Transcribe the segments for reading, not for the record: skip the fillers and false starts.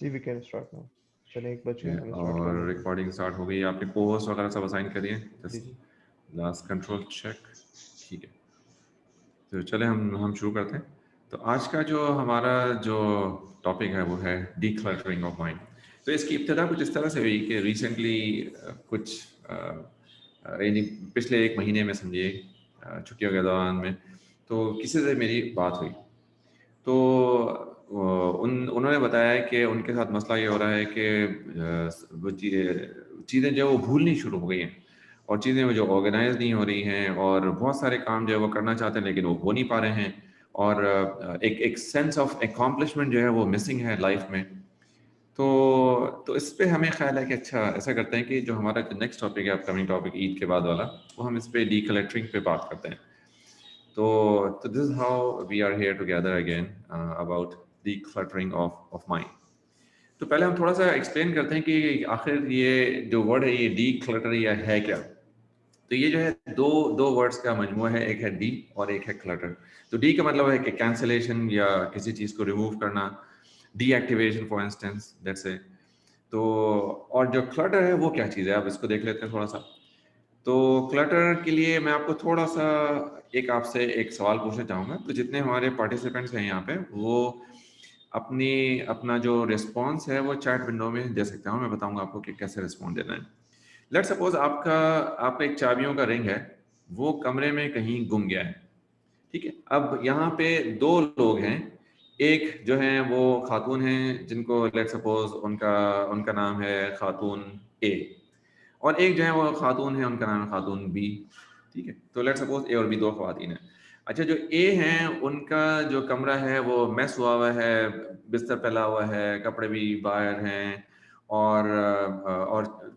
Ji we can start now. चलिए 1 बज गए, हमें स्टार्ट कर और लेते हैं। रिकॉर्डिंग स्टार्ट हो गई। आपने को होस्ट वगैरह सब असाइन कर दिए? जी जस्ट जी। Last control check. ठीक है, तो चले हम शुरू करते हैं। तो आज का जो हमारा जो टॉपिक है वो है डीक्लटरिंग ऑफ माइंड। तो इसकी इब्तिदा कुछ इस तरह से हुई कि रिसेंटली कुछ यानी पिछले 1 महीने में समझिए, छुट्टियों के दौरान में तो किसी से मेरी बात हुई। तो उन्होंने बताया कि उनके साथ मसला ये हो रहा है कि वो चीज़ें जो है वो भूलनी शुरू हो गई हैं, और चीज़ें जो ऑर्गेनाइज नहीं हो रही हैं, और बहुत सारे काम जो है वो करना चाहते हैं लेकिन वो हो नहीं पा रहे हैं, और एक एक सेंस ऑफ एकम्प्लिशमेंट जो है वो मिसिंग है लाइफ में। तो इस पे हमें ख्याल है कि अच्छा ऐसा करते हैं कि जो हमारा नेक्स्ट टॉपिक है, अपकमिंग टॉपिक ईद के बाद वाला, वो हम इस पे डीकलेक्टरिंग पे बात करते हैं। तो this is how we are here together again about decluttering of mind. तो पहले हम थोड़ा सा एक्सप्लेन करते हैं कि आखिर ये जो वर्ड है ये डीक्लटर या है क्या। तो ये जो है दो दो वर्ड्स का मजमूआ है, एक है डी और एक है क्लटर। तो डी का मतलब है कि कैंसलेशन या किसी चीज़ को रिमूव करना, deactivation for instance that's it. तो और जो क्लटर है वो क्या चीज़ है, अब इसको देख लेते हैं थोड़ा सा। तो क्लटर के लिए मैं आपको थोड़ा सा एक आपसे एक सवाल पूछना चाहूँगा। तो जितने हमारे पार्टिसिपेंट्स हैं यहाँ पे, वो अपनी अपना जो रिस्पॉन्स है वो चैट विंडो में दे सकते हैं, और मैं बताऊंगा आपको कि कैसे रिस्पॉन्ड देना है। लेट सपोज आपका एक चाबियों का रिंग है, वो कमरे में कहीं गुम गया है। ठीक है, अब यहाँ पे 2 लोग हैं। एक जो है वो खातून हैं जिनको लेट सपोज उनका उनका नाम है खातून ए, और एक जो है वो खातून है उनका नाम है खातून बी। ठीक है, तो लेट सपोज ए और बी 2 खवातीन हैं। अच्छा, जो ए हैं उनका जो कमरा है वो मैस हुआ है, बिस्तर फैला हुआ है, कपड़े भी बाहर हैं, और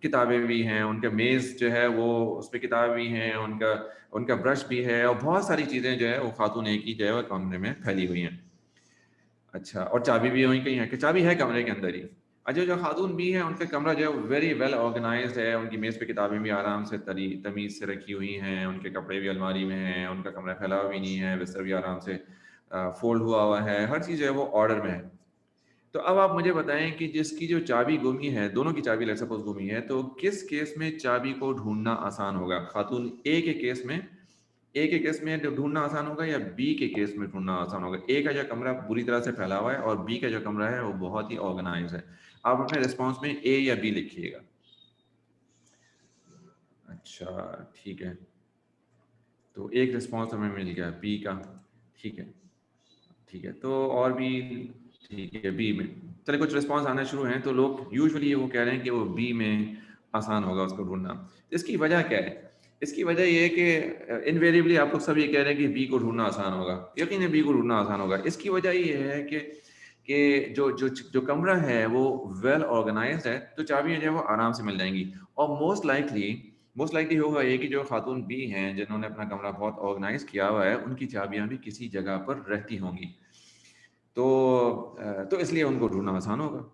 किताबें भी हैं, उनके मेज़ जो है वो उस पर किताब भी हैं, उनका उनका ब्रश भी है, और बहुत सारी चीज़ें जो है वो खातून ए की जो है वो कमरे में फैली हुई हैं। अच्छा, और चाबी भी वहीं कहीं है कि चाबी है कमरे के अंदर ही। अच्छा, जो खातून भी है उनका कमरा जो है वेरी वेल ऑर्गेनाइज्ड है, उनकी मेज़ पे किताबें भी आराम से तमीज़ से रखी हुई हैं, उनके कपड़े भी अलमारी में हैं, उनका कमरा फैला हुआ भी नहीं है, बिस्तर भी आराम से फोल्ड हुआ है, हर चीज़ जो है वो ऑर्डर में है। तो अब आप मुझे बताएं कि जिसकी जो चाबी गुमी है, दोनों की चाबी लेट्स सपोज गुमी है, तो किस केस में चाबी को ढूंढना आसान होगा? खातून ए के केस में ढूंढना आसान होगा या बी के केस में ढूंढना आसान होगा? ए का जो कमरा बुरी तरह से फैला हुआ है और बी का जो कमरा है वो बहुत ही ऑर्गेनाइज है। आप अपने रिस्पॉन्स में ए या बी लिखिएगा। अच्छा, ठीक है, तो एक रिस्पॉन्स हमें मिल गया बी का। ठीक है, ठीक है, तो और भी ठीक है बी में। चलिए, कुछ रिस्पॉन्स आना शुरू हैं, तो लोग यूजुअली वो कह रहे हैं कि वो बी में आसान होगा उसको ढूंढना। तो इसकी वजह क्या है? इसकी वजह ये है कि इनवेरिएबली आप लोग सब ये कह रहे हैं कि बी को ढूंढना आसान होगा, यकीन बी को ढूंढना आसान होगा। इसकी वजह ये है कि जो जो जो कमरा है वो वेल ऑर्गेनाइज्ड है, तो चाबियां जो है वो आराम से मिल जाएंगी। और मोस्ट लाइकली होगा ये कि जो खातून बी हैं जिन्होंने अपना कमरा बहुत ऑर्गेनाइज किया हुआ है, उनकी चाबियां भी किसी जगह पर रहती होंगी। तो इसलिए उनको ढूंढना आसान होगा।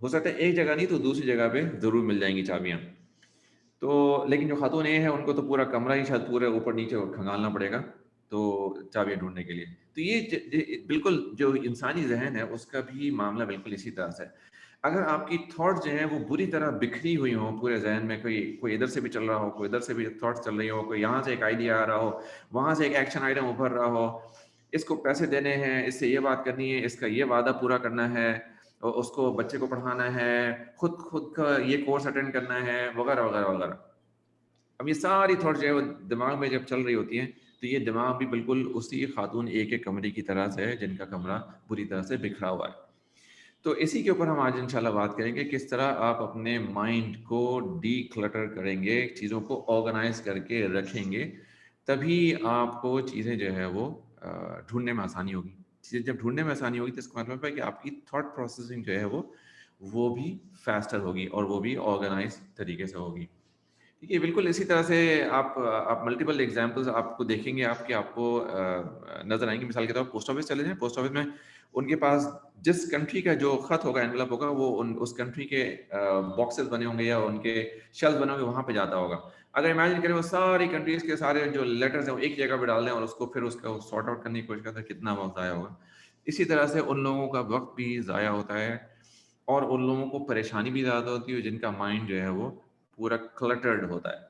हो सकता है एक जगह नहीं तो दूसरी जगह पे जरूर मिल जाएंगी चाबियां। तो लेकिन जो खातून ये है उनको तो पूरा कमरा ही शायद पूरे ऊपर नीचे खंगालना पड़ेगा तो चाबियां ढूंढने के लिए। तो ये बिल्कुल जो इंसानी जहन है उसका भी मामला बिल्कुल इसी तरह से है। अगर आपकी थॉट्स जो हैं वो बुरी तरह बिखरी हुई हों पूरे जहन में, कोई कोई इधर से भी चल रहा हो, कोई इधर से भी थॉट्स चल रही हो, कोई यहाँ से एक आइडिया आ रहा हो, वहाँ से एक एक्शन आइटम उभर रहा हो, इसको पैसे देने हैं, इससे ये बात करनी है, इसका ये वादा पूरा करना है, और उसको बच्चे को पढ़ाना है, खुद खुद का ये कोर्स अटेंड करना है, वगैरह वगैरह वगैरह। अब ये सारी थॉट्स जो है वो दिमाग में जब चल रही होती हैं, तो ये दिमाग भी बिल्कुल उसी खातून एक एक कमरे की तरह से है जिनका कमरा बुरी तरह से बिखरा हुआ है। तो इसी के ऊपर हम आज इंशाल्लाह बात करेंगे, किस तरह आप अपने माइंड को डी क्लटर करेंगे, चीज़ों को ऑर्गेनाइज करके रखेंगे, तभी आपको चीज़ें जो है वो ढूंढने में आसानी होगी। चीज़ें जब ढूंढने में आसानी होगी तो इसका मतलब है कि आपकी थॉट प्रोसेसिंग जो है वो भी फास्टर होगी और वो भी ऑर्गेनाइज तरीके से होगी। ठीक है, बिल्कुल इसी तरह से आप मल्टीपल एग्जांपल्स आपको देखेंगे, आपको नजर आएंगे। मिसाल के तौर पर पोस्ट ऑफिस चले जाएं, पोस्ट ऑफिस में उनके पास जिस कंट्री का जो खत होगा, एनवलप होगा, वो उस कंट्री के बॉक्सेस बने होंगे या उनके शेल्फ बने होंगे, वहां पे जाता होगा। अगर इमेजिन करें वो सारी कंट्रीज के सारे जो लेटर्स हैं वो एक जगह पे डाल दें और उसको फिर उसका सॉर्ट आउट करने की कोशिश करते हैं, कितना वक्त ज़ाया होगा। इसी तरह से उन लोगों का वक्त भी ज़ाया होता है और उन लोगों को परेशानी भी ज़्यादा होती है जिनका माइंड जो है वो पूरा क्लटर्ड होता है।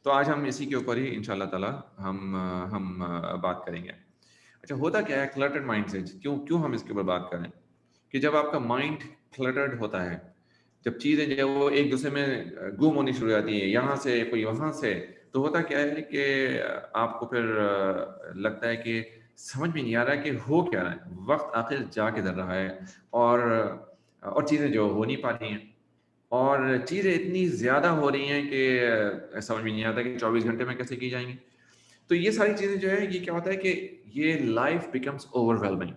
तो आज हम इसी के ऊपर ही इंशाल्लाह ताला हम बात करेंगे। अच्छा, होता क्या है क्लटर्ड माइंड से, क्यों क्यों हम इसके ऊपर बात करें कि जब आपका माइंड क्लटर्ड होता है, जब चीज़ें जो है वो एक दूसरे में गुम होनी शुरू हो जाती हैं, यहाँ से कोई वहाँ से, तो होता क्या है कि आपको फिर लगता है कि समझ में नहीं आ रहा है कि हो क्या रहा है, वक्त आखिर जा किधर रहा है, और चीज़ें जो हो नहीं पा रही हैं, और चीज़ें इतनी ज़्यादा हो रही हैं कि समझ में नहीं आता कि 24 घंटे में कैसे की जाएंगी। तो ये सारी चीज़ें जो है, ये क्या होता है कि ये लाइफ बिकम्स ओवरवेलमिंग।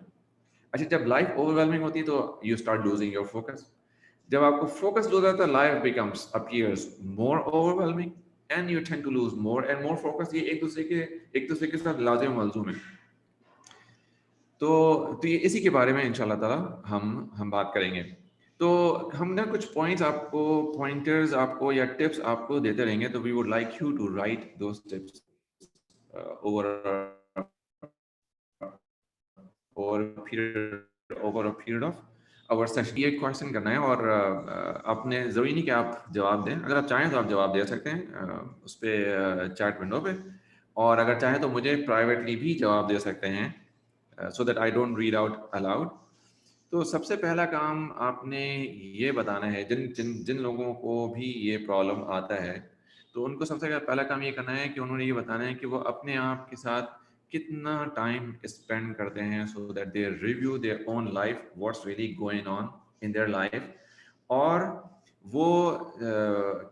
अच्छा, जब लाइफ ओवरवेलमिंग होती है तो you start losing your focus. जब आपको फोकस लूज होता है, life becomes appears more overwhelming and you tend to lose more and more focus. ये एक दूसरे के साथ लाजिम मलजूम है। तो ये इसी के बारे में इंशाल्लाह ताला हम बात करेंगे। तो हम ना कुछ पॉइंटर्स आपको या टिप्स आपको देते रहेंगे, तो we would like you to write those tips over over a period of our session. ये क्वेश्चन करना है, और आपने ज़रूरी नहीं कि आप जवाब दें, अगर आप चाहें तो आप जवाब दे सकते हैं उस पर चैट विंडो पे, और अगर चाहें तो मुझे प्राइवेटली भी जवाब दे सकते हैं, so that I don't read out allowed. तो सबसे पहला काम आपने ये बताना है, जिन जिन जिन लोगों को भी ये प्रॉब्लम आता है, तो उनको सबसे पहला काम ये करना है कि उन्होंने ये बताना है कि वो अपने आप के साथ कितना टाइम स्पेंड करते हैं, so that they review their own life, what's really going on in their life, और वो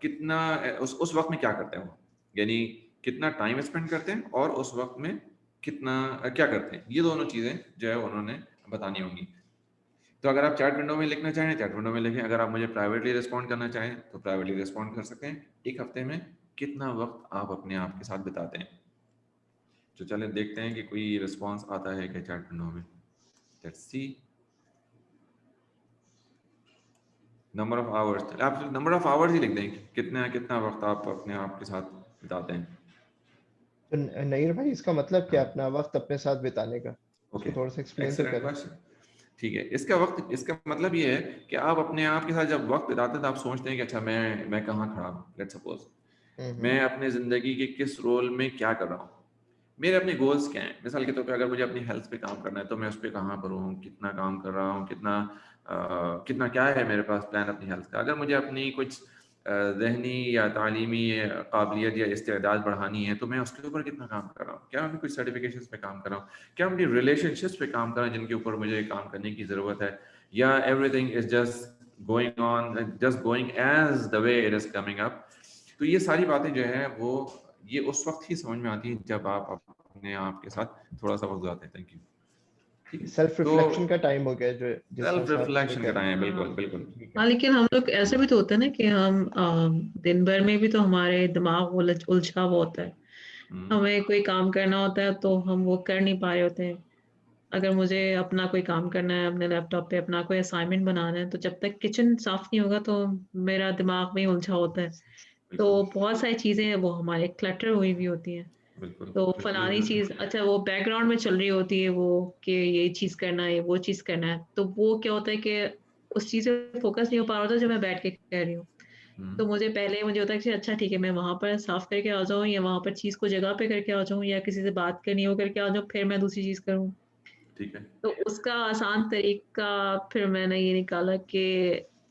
कितना उस वक्त में क्या करते हैं वो, यानी कितना टाइम स्पेंड करते हैं और उस वक्त में कितना क्या करते हैं। ये दोनों चीज़ें जो है उन्होंने बतानी होंगी। तो अगर आप चैट विंडो में लिखना चाहें, चैट विंडो में लिखें। अगर आप मुझे प्राइवेटली रिस्पॉन्ड करना चाहें तो प्राइवेटली रिस्पॉन्ड कर सकते हैं। एक हफ्ते में कितना वक्त आप अपने आप के साथ बिताते हैं। तो चलें देखते हैं कि कोई रिस्पॉन्स आता है क्या चैट विंडो में। Let's see. Number of hours, आप नंबर ऑफ आवर्स ही लिख दें, कितना कितना वक्त आप अपने आप के साथ बिताते हैं। तो नईर भाई, इसका मतलब क्या, हाँ, अपना वक्त अपने साथ बिताने का? ओके, उसको थोड़ा सा एक्सप्लेन तो एक्सेलेंट करें। क्वेश्चन। ठीक है, इसका मतलब ये है कि आप अपने आप के साथ जब वक्त बिताते हैं तो आप सोचते हैं कि अच्छा मैं कहाँ खड़ा हूँ। लेट्स सपोज हम्म। मैं अपने ज़िंदगी के किस रोल में क्या कर रहा हूँ, मेरे अपने गोल्स क्या हैं। मिसाल के तौर पे अगर मुझे अपनी हेल्थ पे काम करना है तो मैं उस पे कहाँ पर हूँ, कितना काम कर रहा हूँ, कितना क्या है मेरे पास प्लान अपनी हेल्थ का। अगर मुझे अपनी कुछ ज़हनी या तालीमी काबिलियत या इस्तेदाद बढ़ानी है तो मैं उसके ऊपर कितना काम कर रहा हूँ। क्या मैं कुछ सर्टिफिकेशंस पे काम कर रहा हूँ, क्या मैं अपनी रिलेशनशिप्स पे काम कर रहा हूँ जिनके ऊपर मुझे काम करने की ज़रूरत है, या everything is just going as the way it is coming up. तो ये सारी बातें जो है वो ये उस वक्त ही समझ में आती है जब आप अपने आप के साथ थोड़ा सा वक्त गुजारते हैं। Thank you. ठीक है, सेल्फ तो रिफ्लेक्शन का टाइम हो गया, जो जिस तरह सेल्फ से आप इसको रिफ्लेक्शन कह का रहे हैं। टाइम, बिल्कुल हाँ बिल्कुल। ठीक हाँ, है। लेकिन हम लोग ऐसे भी तो होता है ना कि हम दिन भर में भी तो हमारे दिमाग उलझा हुआ होता है। हम्म, हमें कोई काम करना होता है तो हम वो कर नहीं पा रहे होते हैं। अगर मुझे अपना कोई काम करना है अपने लैपटॉप पे, अपना कोई असाइनमेंट बनाना है, तो जब तक किचन साफ नहीं होगा तो मेरा दिमाग में ही उलझा होता है। बिल्कुल तो बहुत सारी चीजें हैं वो हमारे क्लटर हुई भी होती हैं। बिल्कुल तो बिल्कुल फलानी चीज अच्छा वो बैकग्राउंड में चल रही होती है वो, कि ये चीज करना है वो चीज करना है, तो वो क्या होता है कि उस चीज पे फोकस नहीं हो पा रहा होता जो मैं बैठ के कर रही हूँ। हम्म, तो मुझे होता है कि अच्छा ठीक है, मैं वहां पर साफ करके आ जाऊँ या वहां पर चीज को जगह पे करके आ जाऊँ या किसी से बात करनी हो करके आ जाऊँ, फिर मैं दूसरी चीज करूँ। ठीक है। तो उसका आसान तरीका फिर मैंने ये निकाला कि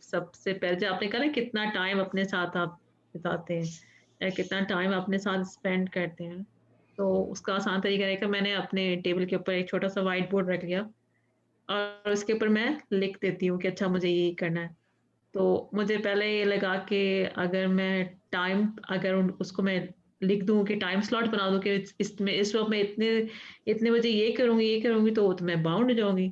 सबसे पहले जो आपने कहा ना कितना टाइम अपने साथ आप बिताते हैं या कितना टाइम अपने साथ स्पेंड करते हैं, तो उसका आसान तरीका रहेगा, मैंने अपने टेबल के ऊपर एक छोटा सा व्हाइट बोर्ड रख लिया और उसके ऊपर मैं लिख देती हूँ कि अच्छा मुझे ये करना है। तो मुझे पहले ये लगा कि अगर मैं टाइम अगर उसको मैं लिख दूँ कि टाइम स्लॉट बना दूँ कि इसमें इस वक्त मैं इतने इतने बजे ये करूँगी तो मैं बाउंड हो जाऊँगी।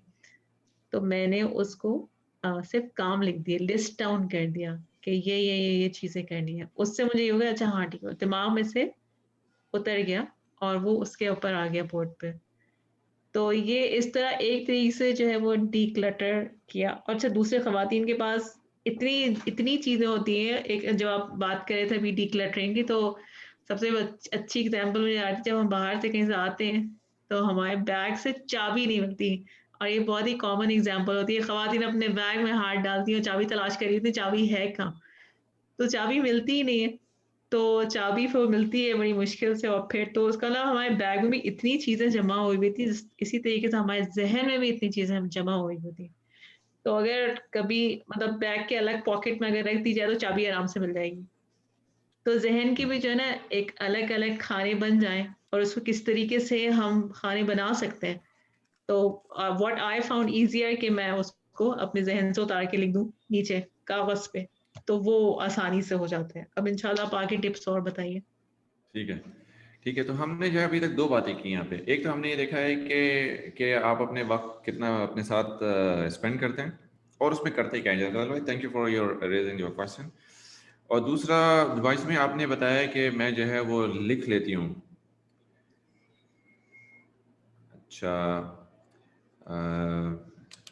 तो मैंने उसको सिर्फ काम लिख दिए, लिस्ट डाउन कर दिया कि ये चीज़ें करनी है। उससे मुझे ये हो गया अच्छा हाँ ठीक है, दिमाग में से उतर गया और वो उसके ऊपर आ गया बोर्ड पे। तो ये इस तरह एक तरीके से जो है वो डिक्लटर किया। और अच्छा दूसरे ख़वातीन के पास इतनी इतनी चीज़ें होती हैं, एक जो आप बात कर रहे थे अभी डिक्लटरिंग की, तो सबसे अच्छी एग्ज़ाम्पल मुझे आती है जब हम बाहर से कहीं से आते हैं, तो हमारे बैग से चाबी नहीं मिलती। और ये बहुत ही कॉमन एग्जांपल होती है, ख़वातीन अपने बैग में हाथ डालती हैं, चाबी तलाश कर रही होती हैं, चाबी है कहाँ? तो चाबी मिलती ही नहीं है। तो चाबी फिर मिलती है बड़ी मुश्किल से, और फिर तो उसका ना हमारे बैग में भी इतनी चीज़ें जमा हुई हुई थी, इसी तरीके से हमारे ज़हन में भी इतनी चीज़ें जमा हुई हुई थी। तो अगर कभी मतलब बैग के अलग पॉकेट में अगर रख दी जाए तो चाबी आराम से मिल जाएगी। तो ज़हन के भी जो है ना एक अलग-अलग खाने बन जाएँ और उसको किस तरीके से हम खाने बना सकते हैं। तो व्हाट आई फाउंड ईज़ियर कि मैं उसको अपने ज़हन से उतार के लिख दूँ नीचे कागज़ पे, तो वो आसानी से हो जाता है। अब इंशाल्लाह आप आगे टिप्स और बताइए। ठीक है, ठीक है। तो हमने जो है अभी तक 2 बातें की यहाँ पे। एक तो हमने ये देखा है कि आप अपने वक़्त कितना अपने साथ स्पेंड करते हैं और उसमें करते क्या हैं। जलाल भाई, thank you for your raising your question. और दूसरा वॉइस में आपने बताया कि मैं जो है वो लिख लेती हूँ। अच्छा,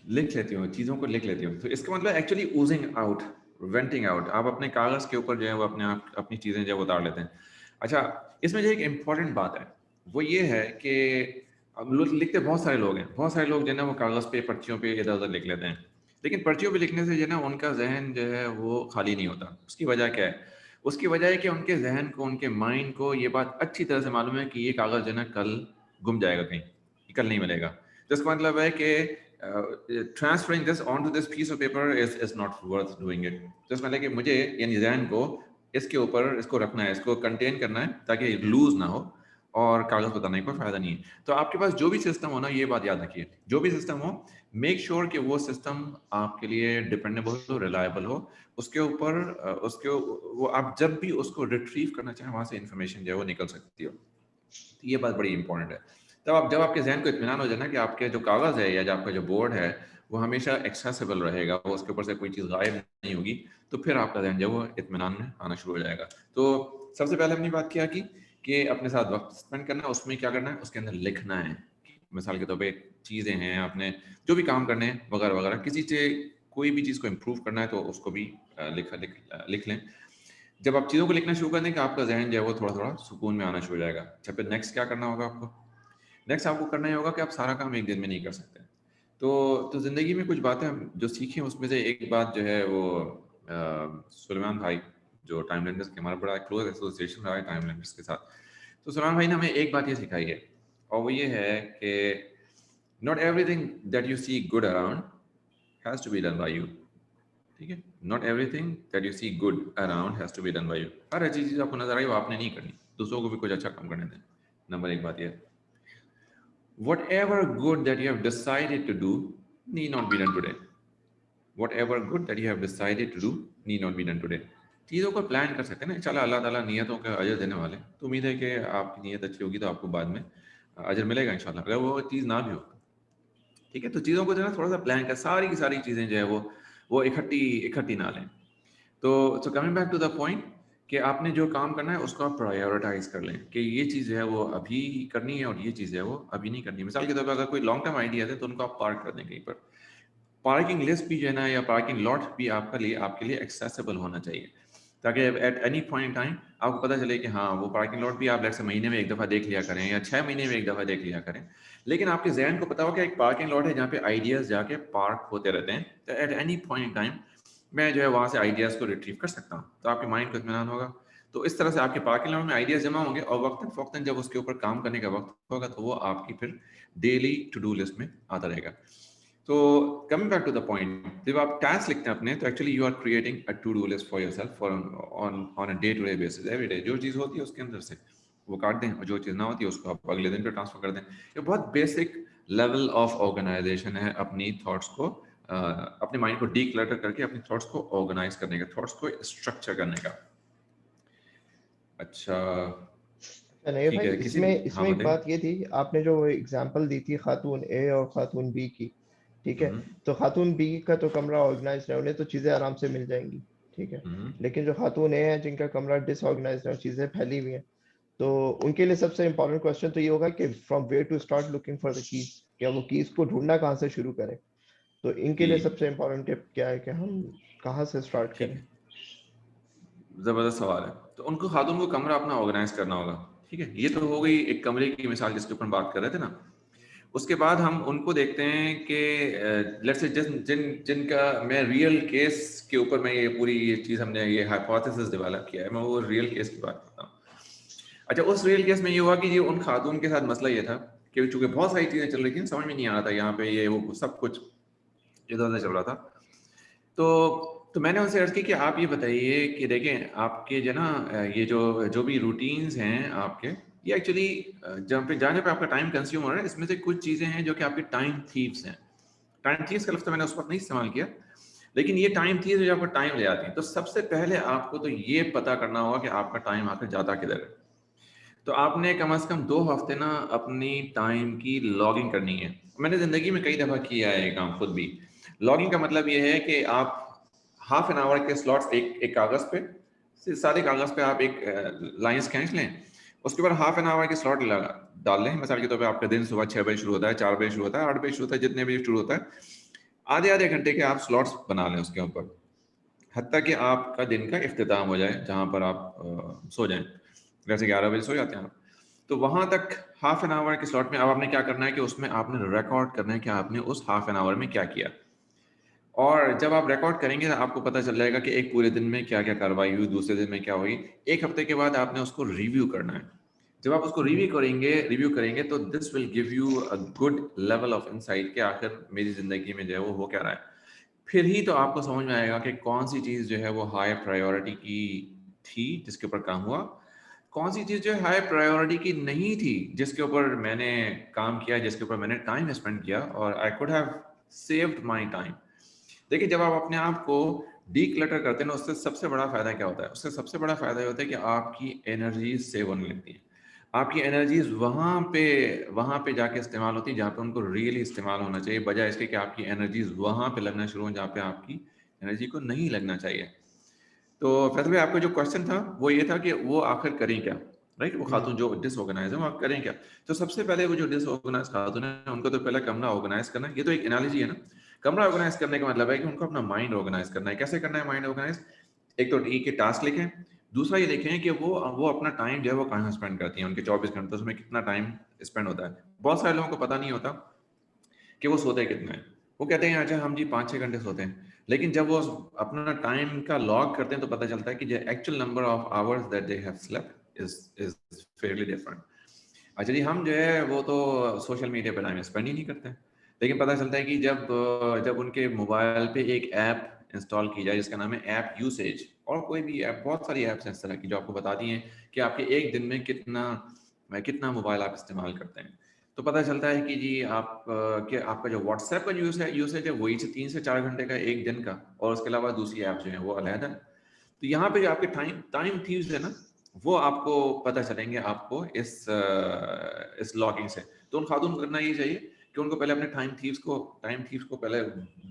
लिख लेती हूँ, चीज़ों को लिख लेती हूँ। तो इसका मतलब एक्चुअली ओज़िंग आउट, वेंटिंग आउट। आप अपने कागज़ के ऊपर जो है वो अपनी चीज़ें जो है वो उतार लेते हैं। अच्छा, इसमें जो एक इम्पॉर्टेंट बात है, वो ये है कि अब लोग लिखते बहुत सारे लोग हैं। बहुत सारे लोग जो है ना वो कागज़ पे, पर्चियों पे इधर-उधर लिख लेते हैं। लेकिन पर्चियों पे लिखने से जो है ना उनका ज़हन जो है वो खाली नहीं होता। उसकी वजह क्या है? उसकी वजह है कि उनके ज़हन को, उनके माइंड को ये बात अच्छी तरह से मालूम है कि ये कागज़ जो है ना कल गुम जाएगा कहीं, ये कल नहीं मिलेगा। तो इसका मतलब है कि transferring this onto this piece of paper is not worth doing it. तो इसका मतलब है कि मुझे यानी ज़हन को इसके ऊपर इसको रखना है, इसको कंटेन करना है ताकि लूज़ ना हो और कागज़ बताने का कोई फ़ायदा नहीं है। तो आपके पास जो भी सिस्टम हो ना, ये बात याद रखिए, जो भी सिस्टम हो, मेक श्योर कि वो सिस्टम आपके लिए डिपेंडेबल हो, रिलायबल हो। उसके ऊपर वो आप जब भी उसको रिट्रीव करना चाहें, वहाँ से इन्फॉर्मेशन जो है वो निकल सकती हो। तो ये बात बड़ी इंपॉर्टेंट है। तब जब आपके ज़हन को इत्मीनान हो जाए ना कि आपके जो कागज़ है या जो आपका जो बोर्ड है, वो हमेशा एक्सेसिबल रहेगा, वो उसके ऊपर से कोई चीज़ गायब नहीं होगी, तो फिर आपका ज़हन जो है वो इत्मीनान में आना शुरू हो जाएगा। तो सबसे पहले हमने बात किया कि अपने साथ वक़्त स्पेंड करना है, उसमें क्या करना है, उसके अंदर लिखना है। मिसाल के तौर पे चीज़ें हैं, आपने जो भी काम करने हैं वगैरह-वगैरह, किसी से कोई भी चीज़ को इम्प्रूव करना है तो उसको भी लिख लें। जब आप चीज़ों को लिखना शुरू कर दें कि आपका ज़हन जो है वो थोड़ा-थोड़ा सुकून में आना शुरू हो जाएगा। अच्छा, फिर नेक्स्ट क्या करना होगा आपको? नेक्स्ट आपको करना ये होगा कि आप सारा काम एक दिन में नहीं कर सकते। तो ज़िंदगी में कुछ बातें हम जो सीखी हैं उसमें से एक बात जो है वो सुलेमान भाई जो टाइम लेंडर्स के हमारा बड़ा क्लोज़ एसोसिएशन रहा है टाइम लेंडर्स के साथ। तो सुलेमान भाई ने हमें एक बात ये सिखाई है और वो ये है कि not everything that you see good around has to be done by you. ठीक है? Not everything that you see good around has to be done by you. हर अच्छी चीज़ आपको नज़र आई वो आपने नहीं करनी, दूसरों को भी कुछ अच्छा काम करने दें। नंबर 1 बात ये है। Whatever good that you have decided to do need not be done today. Whatever good that you have decided to do need not be done today. चीज़ों को प्लान कर सकते हैं ना, इंशाल्लाह अल्लाह ताला नियतों का अजर देने वाले हैं। तो उम्मीद है कि आपकी नियत अच्छी होगी तो आपको बाद में अजर मिलेगा इंशाल्लाह, अगर वो चीज़ ना भी हो। ठीक है? तो चीज़ों को जो है ना थोड़ा-सा प्लान कर, सारी की सारी चीज़ें जो है वो इकट्ठी ना लें। तो coming back to the point कि आपने जो काम करना है उसको आप प्रायोरिटाइज कर लें कि ये चीज़ जो है वो अभी करनी है और ये चीज़ जो है वो अभी नहीं करनी है। मिसाल के तौर पर अगर कोई लॉन्ग टर्म आइडिया है तो उनको आप पार्क कर दें कहीं पर। पार्किंग लिस्ट भी जो है ना या पार्किंग लॉट भी आपके लिए एक्सेसिबल होना चाहिए ताकि at any point in time आपको पता चले कि हाँ वो पार्किंग लॉट भी आप लेट्स से महीने में एक दफ़ा देख लिया करें या 6 महीने में एक दफ़ा देख लिया करें। लेकिन आपके जहन को पता हो कि एक पार्किंग लॉट है जहाँ पे आइडियाज़ जाके पार्क होते रहते हैं, तो at any point in time मैं जो है वहाँ से आइडियाज़ को रिट्रीव कर सकता हूँ, तो आपके माइंड को इत्मीनान होगा। तो इस तरह से आपके पार्किंग लॉट में आइडियाज़ जमा होंगे और वक्तन जब उसके ऊपर काम करने का वक्त होगा तो वो आपकी फिर डेली टू डू लिस्ट में आता रहेगा। तो coming back to the point, जब आप टास्क लिखते हैं अपने तो actually you are creating a to do list for yourself for on a day to day basis every day. जो चीज़ होती है उसके अंदर से वो काट दें और जो चीज़ ना होती है उसको आप अगले दिन पे ट्रांसफर कर दें। ये बहुत बेसिक लेवल ऑफ ऑर्गेनाइजेशन है अपनी थॉट्स को अपने माइंड को डीक्लटर करके अपने थॉट्स को ऑर्गेनाइज करने का, थॉट्स को स्ट्रक्चर करने का। अच्छा, नहीं ठीक भाई, है। किसी हाँ इसमें एक बताइए। बात ये थी, आपने जो एग्जांपल दी थी खातून ए और खातून बी की, ठीक है? हम्म तो खातून बी का तो कमरा ऑर्गेनाइज है, उन्हें तो चीजें आराम से मिल जाएंगी, ठीक है? हम्म लेकिन जो खातून ए है जिनका कमरा डिसऑर्गेनाइज्ड है, चीजें फैली हुई हैं, तो उनके लिए सबसे इम्पोर्टेंट क्वेश्चन तो ये होगा कि from where to start looking for the keys, क्या वो कीज को ढूंढना कहाँ से शुरू करें? तो इनके जी, लिए सबसे इम्पोर्टेंट टिप क्या है कि हम कहाँ से स्टार्ट ठीक करें? है। ज़बरदस्त सवाल है। तो उनको खातून को कमरा अपना ऑर्गेनाइज करना होगा। ठीक है? ये तो हो गई एक कमरे की मिसाल जिसके ऊपर हम बात कर रहे थे ना। उसके बाद हम उनको देखते हैं कि लेट्स से जिनका मैं रियल केस के ऊपर मैं ये पूरी ये चीज़ हमने ये हाइपोथेसिस डेवलप किया है, मैं वो रियल केस की बात करता हूँ। अच्छा, उस रियल केस में ये हुआ कि ये उन खातून के साथ मसला ये था कि चूंकि बहुत सारी चीज़ें चल रही थी, समझ में नहीं आ रहा था यहाँ पे ये वो सब कुछ इधर उधर चल रहा था। तो मैंने उनसे अर्ज़ की कि आप ये बताइए कि देखें आपके जो ना ये जो भी रूटीन्स हैं आपके, ये एक्चुअली जहाँ पे जाने पे आपका टाइम कंज्यूम हो रहा है, इसमें से कुछ चीज़ें हैं जो कि आपके टाइम थीव्स हैं। टाइम थीव्स का लफ्ज़ तो मैंने उस वक्त नहीं इस्तेमाल किया, लेकिन ये टाइम थीव्स जो आपको टाइम ले आती हैं। तो सबसे पहले आपको तो ये पता करना होगा कि आपका टाइम आखिर जाता किधर है। तो आपने कम से कम 2 हफ्ते ना अपनी टाइम की लॉगिंग करनी है। मैंने ज़िंदगी में कई दफ़ा किया है ये काम खुद भी। लॉगिंग का मतलब ये है कि आप हाफ एन आवर के स्लॉट्स एक कागज़ पे, सारे कागज़ पे आप एक लाइन्स खींच लें। उसके बाद हाफ एन आवर के स्लॉट डाल लें। मिसाल के तौर पे आपका दिन सुबह 6 बजे शुरू होता है, 4 बजे शुरू होता है, 8 बजे शुरू होता है, जितने बजे शुरू होता है। आधे-आधे घंटे के आप स्लॉट्स बना लें उसके ऊपर, हत्ता कि आपका दिन का इख्तिताम हो जाए, जहाँ पर आप सो जाएँ। जैसे 11 बजे सो जाते हैं आप। तो वहाँ तक हाफ एन आवर के स्लॉट में अब आपने क्या करना है कि उसमें आपने रिकॉर्ड करना है कि आपने उस हाफ एन आवर में क्या किया। और जब आप रिकॉर्ड करेंगे ना, आपको पता चल जाएगा कि एक पूरे दिन में क्या-क्या कार्रवाई हुई, दूसरे दिन में क्या हुई। 1 हफ्ते के बाद आपने उसको रिव्यू करना है। जब आप उसको रिव्यू करेंगे तो this will give you a good level of insight कि आखिर मेरी ज़िंदगी में जो है वो हो क्या रहा है। फिर ही तो आपको समझ में आएगा कि कौन-सी चीज़ जो है वो हाई प्रायोरिटी की थी, जिसके ऊपर काम हुआ। कौन सी चीज़ जो है हाई प्रायोरिटी की नहीं थी, जिसके ऊपर मैंने काम किया, जिसके ऊपर मैंने टाइम स्पेंड किया और I could have saved my time. देखिए, जब आप अपने आप को डीक्लटर करते हैं ना, उससे सबसे बड़ा फ़ायदा क्या होता है? उससे सबसे बड़ा फ़ायदा ये होता है कि आपकी एनर्जीज़ सेव होने लगती हैं। आपकी एनर्जीज़ वहाँ पे जाके इस्तेमाल होती है जहाँ पे उनको रियली इस्तेमाल होना चाहिए, बजाय इसके कि आपकी एनर्जीज़ वहाँ पे लगना शुरू हो जहाँ पे आपकी एनर्जी को नहीं लगना चाहिए। तो फैसल भाई, आपका जो क्वेश्चन था वो ये था कि वो आखिर करें क्या, राइट? वो खातून जो डिसऑर्गेनाइज है वो आखिर करें क्या? तो सबसे पहले वो जो डिसऑर्गेनाइज खातून है उनको तो पहले कमरा ऑर्गेनाइज करना है। ये तो एक एनालॉजी है ना। कमरा ऑर्गेनाइज करने का मतलब है कि उनको अपना माइंड ऑर्गेनाइज करना है। कैसे करना है माइंड ऑर्गेनाइज? एक तो ठीक है टास्क लिखें, दूसरा ये देखें कि वो अपना टाइम जो है वो कहाँ स्पेंड करती हैं। उनके 24 घंटे उसमें कितना टाइम स्पेंड होता है। बहुत सारे लोगों को पता नहीं होता कि वो सोते कितना है। वो कहते हैं अच्छा हम जी 5-6 घंटे सोते हैं, लेकिन जब वो अपना टाइम का लॉग करते हैं तो पता चलता है कि जो actual number of hours that they have slept is fairly different. अच्छा जी, हम जो है वो तो सोशल मीडिया पे टाइम स्पेंड ही नहीं करते हैं, लेकिन पता चलता है कि जब उनके मोबाइल पे एक ऐप इंस्टॉल की जाए जिसका नाम है ऐप यूसेज, और कोई भी ऐप, बहुत सारी ऐप्स हैं इस तरह की जो आपको बताती हैं कि आपके एक दिन में कितना मोबाइल आप इस्तेमाल करते हैं। तो पता चलता है कि जी कि आपका जो व्हाट्सएप का यूसेज है वही 3 से 4 घंटे का एक दिन का, और उसके अलावा दूसरी ऐप जो है वो अलहदा है। तो यहाँ पे जो आपके टाइम टाइम थीव्स है ना, वो आपको पता चलेंगे आपको इस लॉगिंग से। तो उन खातून को करना ये चाहिए कि उनको पहले अपने टाइम थीव्स को पहले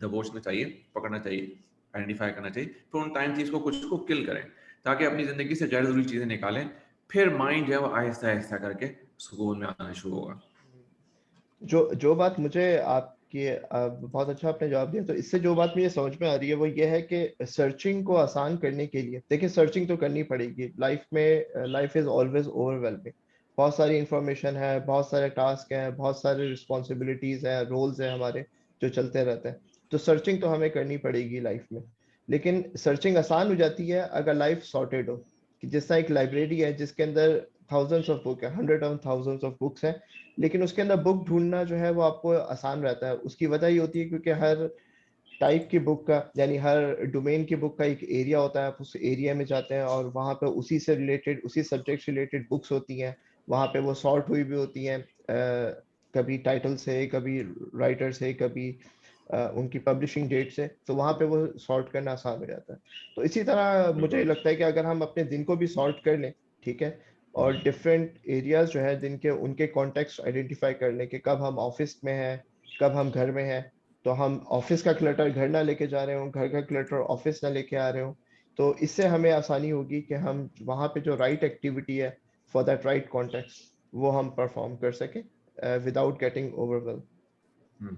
दबोचना चाहिए, पकड़ना चाहिए, आइडेंटिफाई करना चाहिए, फिर उन टाइम थीव्स को कुछ को किल करें ताकि अपनी ज़िंदगी से गैर ज़रूरी चीज़ें निकालें। फिर माइंड जो है वो आहिस्ता-आहिस्ता करके सुकून में आना शुरू होगा। जो जो बात मुझे आपकी बहुत अच्छा आपने जवाब दिया। तो इससे जो बात मुझे समझ में आ रही है वो ये है कि सर्चिंग को आसान करने के लिए, देखिए सर्चिंग तो करनी पड़ेगी लाइफ में। Life is always overwhelming. बहुत सारी इंफॉर्मेशन है, बहुत सारे टास्क हैं, बहुत सारी रिस्पॉन्सिबिलिटीज हैं, रोल्स हैं हमारे जो चलते रहते हैं। तो सर्चिंग तो हमें करनी पड़ेगी लाइफ में। लेकिन सर्चिंग आसान हो जाती है अगर लाइफ सॉर्टेड हो, कि जिस तरह एक लाइब्रेरी है जिसके अंदर थाउजेंड्स ऑफ बुक है, hundred of thousands of books हैं, लेकिन उसके अंदर बुक ढूंढना जो है वो आपको आसान रहता है। उसकी वजह ये होती है क्योंकि हर टाइप की बुक का, यानी हर डोमेन की बुक का एक एरिया होता है। आप उस एरिया में जाते हैं और वहाँ पे उसी से रिलेटेड, उसी सब्जेक्ट से रिलेटेड बुक्स होती हैं। वहाँ पे वो सॉर्ट हुई भी होती हैं, कभी टाइटल से, कभी राइटर से, कभी उनकी पब्लिशिंग डेट से। तो वहाँ पे वो सॉर्ट करना आसान हो जाता है। तो इसी तरह मुझे बिल्कुल। लगता है कि अगर हम अपने दिन को भी सॉर्ट कर लें, ठीक है, और डिफरेंट एरियाज जो है दिन के, उनके कॉन्टेक्स्ट आइडेंटिफाई कर लें कि कब हम ऑफिस में हैं, कब हम घर में हैं, तो हम ऑफिस का क्लटर घर ना लेके जा रहे हो, घर का क्लटर ऑफिस ना लेके आ रहे हो। तो इससे हमें आसानी होगी कि हम वहाँ पे जो राइट एक्टिविटी है फॉर दैट राइट कॉन्टेक्स्ट वो हम परफॉर्म कर सकें विदाउट गेटिंग ओवरवेल्म।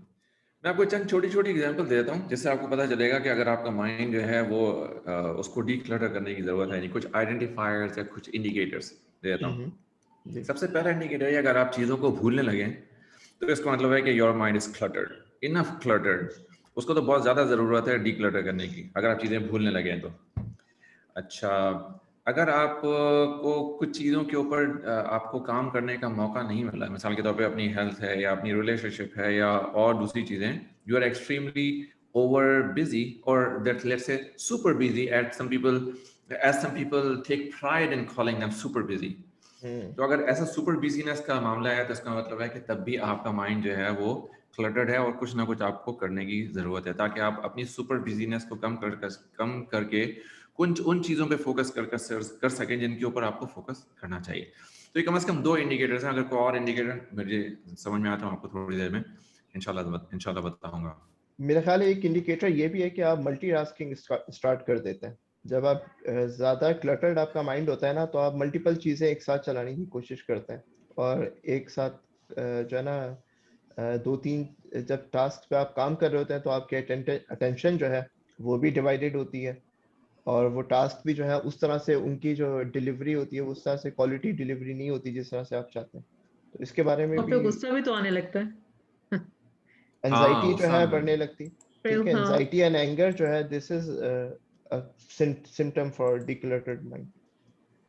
मैं आपको चंद छोटी-छोटी एग्जांपल देता हूँ, जिससे आपको पता चलेगा कि अगर आपका माइंड जो है वो उसको डिक्लटर करने की ज़रूरत है नहीं। कुछ आइडेंटिफायर्स या कुछ इंडिकेटर्स दे देता हूँ। जी। सबसे पहला इंडिकेटर है, अगर आप चीज़ों को भूलने लगें, तो इसका मतलब है कि your mind is cluttered, enough cluttered. उसको तो बहुत ज़्यादा ज़रूरत है डीक्लटर करने की, अगर आप चीज़ें भूलने लगे हैं तो। अच्छा, अगर आप को कुछ चीज़ों के ऊपर आपको काम करने का मौका नहीं मिला, मिसाल के तौर पे अपनी हेल्थ है या अपनी रिलेशनशिप है या और दूसरी चीज़ें, you are extremely over busy और that let's say super busy at some people, as some people take pride in calling them super busy. तो अगर ऐसा सुपर बिजीनेस का मामला है तो इसका मतलब है कि तब भी आपका माइंड जो है वो क्लटर्ड है और कुछ ना कुछ आपको करने की ज़रूरत है, ताकि आप अपनी सुपर बिजीनेस को कम करके कुछ उन चीज़ों पे फोकस कर सकें जिनके ऊपर आपको फोकस करना चाहिए। तो ये कम से कम 2 इंडिकेटर्स हैं। अगर कोई और इंडिकेटर मुझे समझ में आता है आपको थोड़ी देर में इंशाल्लाह बताऊंगा। मेरा ख्याल है एक इंडिकेटर ये भी है कि आप मल्टीटास्किंग स्टार्ट कर देते हैं। जब आप ज़्यादा क्लटर्ड आपका माइंड होता है ना, तो आप मल्टीपल चीज़ें एक साथ चलाने की कोशिश करते हैं और एक साथ जो है ना 2-3 जब टास्क पे आप काम कर रहे होते हैं तो आपके अटेंशन जो है वो भी डिवाइडेड होती है और वो टास्क भी जो है उस तरह से उनकी जो डिलीवरी होती है उस तरह से क्वालिटी डिलीवरी नहीं होती जिस तरह से आप चाहते हैं। तो इसके बारे में और भी फिर गुस्सा भी तो आने लगता है। हाँ, एंजाइटी जो गुस्सा है आने लगता बढ़ने है। लगती। फिर ठीक है, हाँ, एंजाइटी एंड एंगर जो है this is a symptom for decluttered mind.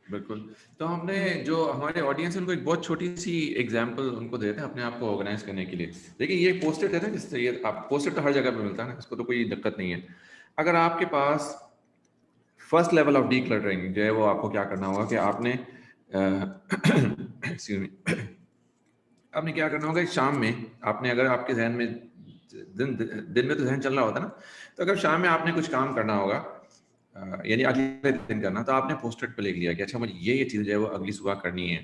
बिल्कुल। तो हमने जो हमारे ऑडियंस है उनको एक बहुत छोटी सी एग्जांपल उनको देते हैं अपने आप को ऑर्गेनाइज करने के लिए। देखिए ये पोस्टेड है ना, जिससे ये आप पोस्टेड तो हर जगह पे मिलता है ना, इसको तो कोई दिक्कत नहीं है। अगर आपके पास फर्स्ट लेवल ऑफ डीक्लटरिंग जो है वो आपको क्या करना होगा कि आपने एक्सक्यूज मी, आपने क्या करना होगा शाम में, आपने अगर आपके जहन में दिन में तो जहन चल रहा होता है ना, तो अगर शाम में आपने कुछ काम करना होगा यानी अगले दिन करना, तो आपने पोस्टेड पे लिख लिया कि अच्छा मुझे ये चीज़ जो है वो अगली सुबह करनी है।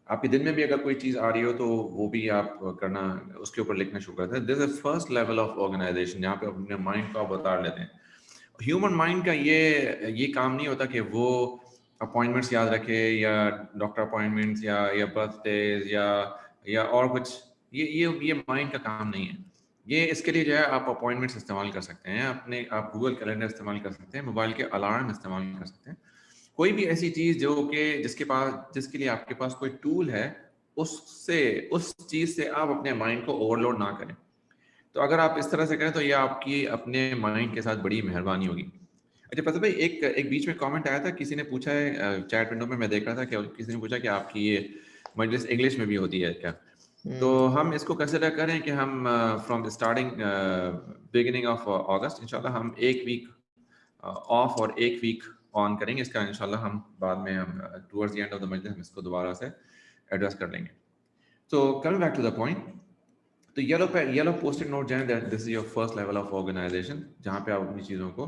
आपके दिन में भी अगर कोई चीज़ आ रही हो तो वो भी आप करना, उसके ऊपर लिखना शुरू करते हैं। This is first level of organisation जहाँ पे अपने माइंड को आप उतार लेते हैं। ह्यूमन माइंड का ये काम नहीं होता कि वो अपॉइंटमेंट्स याद रखे या डॉक्टर अपॉइंटमेंट्स या बर्थडेज या और कुछ, ये माइंड का काम नहीं है। ये इसके लिए जो है आप अपॉइंटमेंट्स इस्तेमाल कर सकते हैं, अपने आप गूगल कैलेंडर इस्तेमाल कर सकते हैं, मोबाइल के अलार्म इस्तेमाल कर सकते हैं। कोई भी ऐसी चीज़ जो कि जिसके लिए आपके पास कोई टूल है, उस चीज़ से आप अपने माइंड को ओवरलोड ना करें। तो अगर आप इस तरह से करें तो ये आपकी अपने माइंड के साथ बड़ी मेहरबानी होगी। अच्छा पता भाई, एक बीच में कमेंट आया था, किसी ने पूछा है चैट विंडो में, मैं देख रहा था कि किसी ने पूछा कि आपकी ये मजलिस इंग्लिश में भी होती है क्या? तो हम इसको कंसिडर करें कि हम फ्रॉम स्टार्टिंग बिगिनिंग ऑफ अगस्त इंशाल्लाह हम एक वीक ऑफ और एक वीक ऑन करेंगे। इसका इंशाल्लाह हम बाद में हम towards the end of the मजलिस हम इसको दोबारा से एड्रेस कर लेंगे। तो coming back to the point, तो येलो पोस्टेड नोट जो है that this is your first level of organisation, जहाँ पे आप अपनी चीज़ों को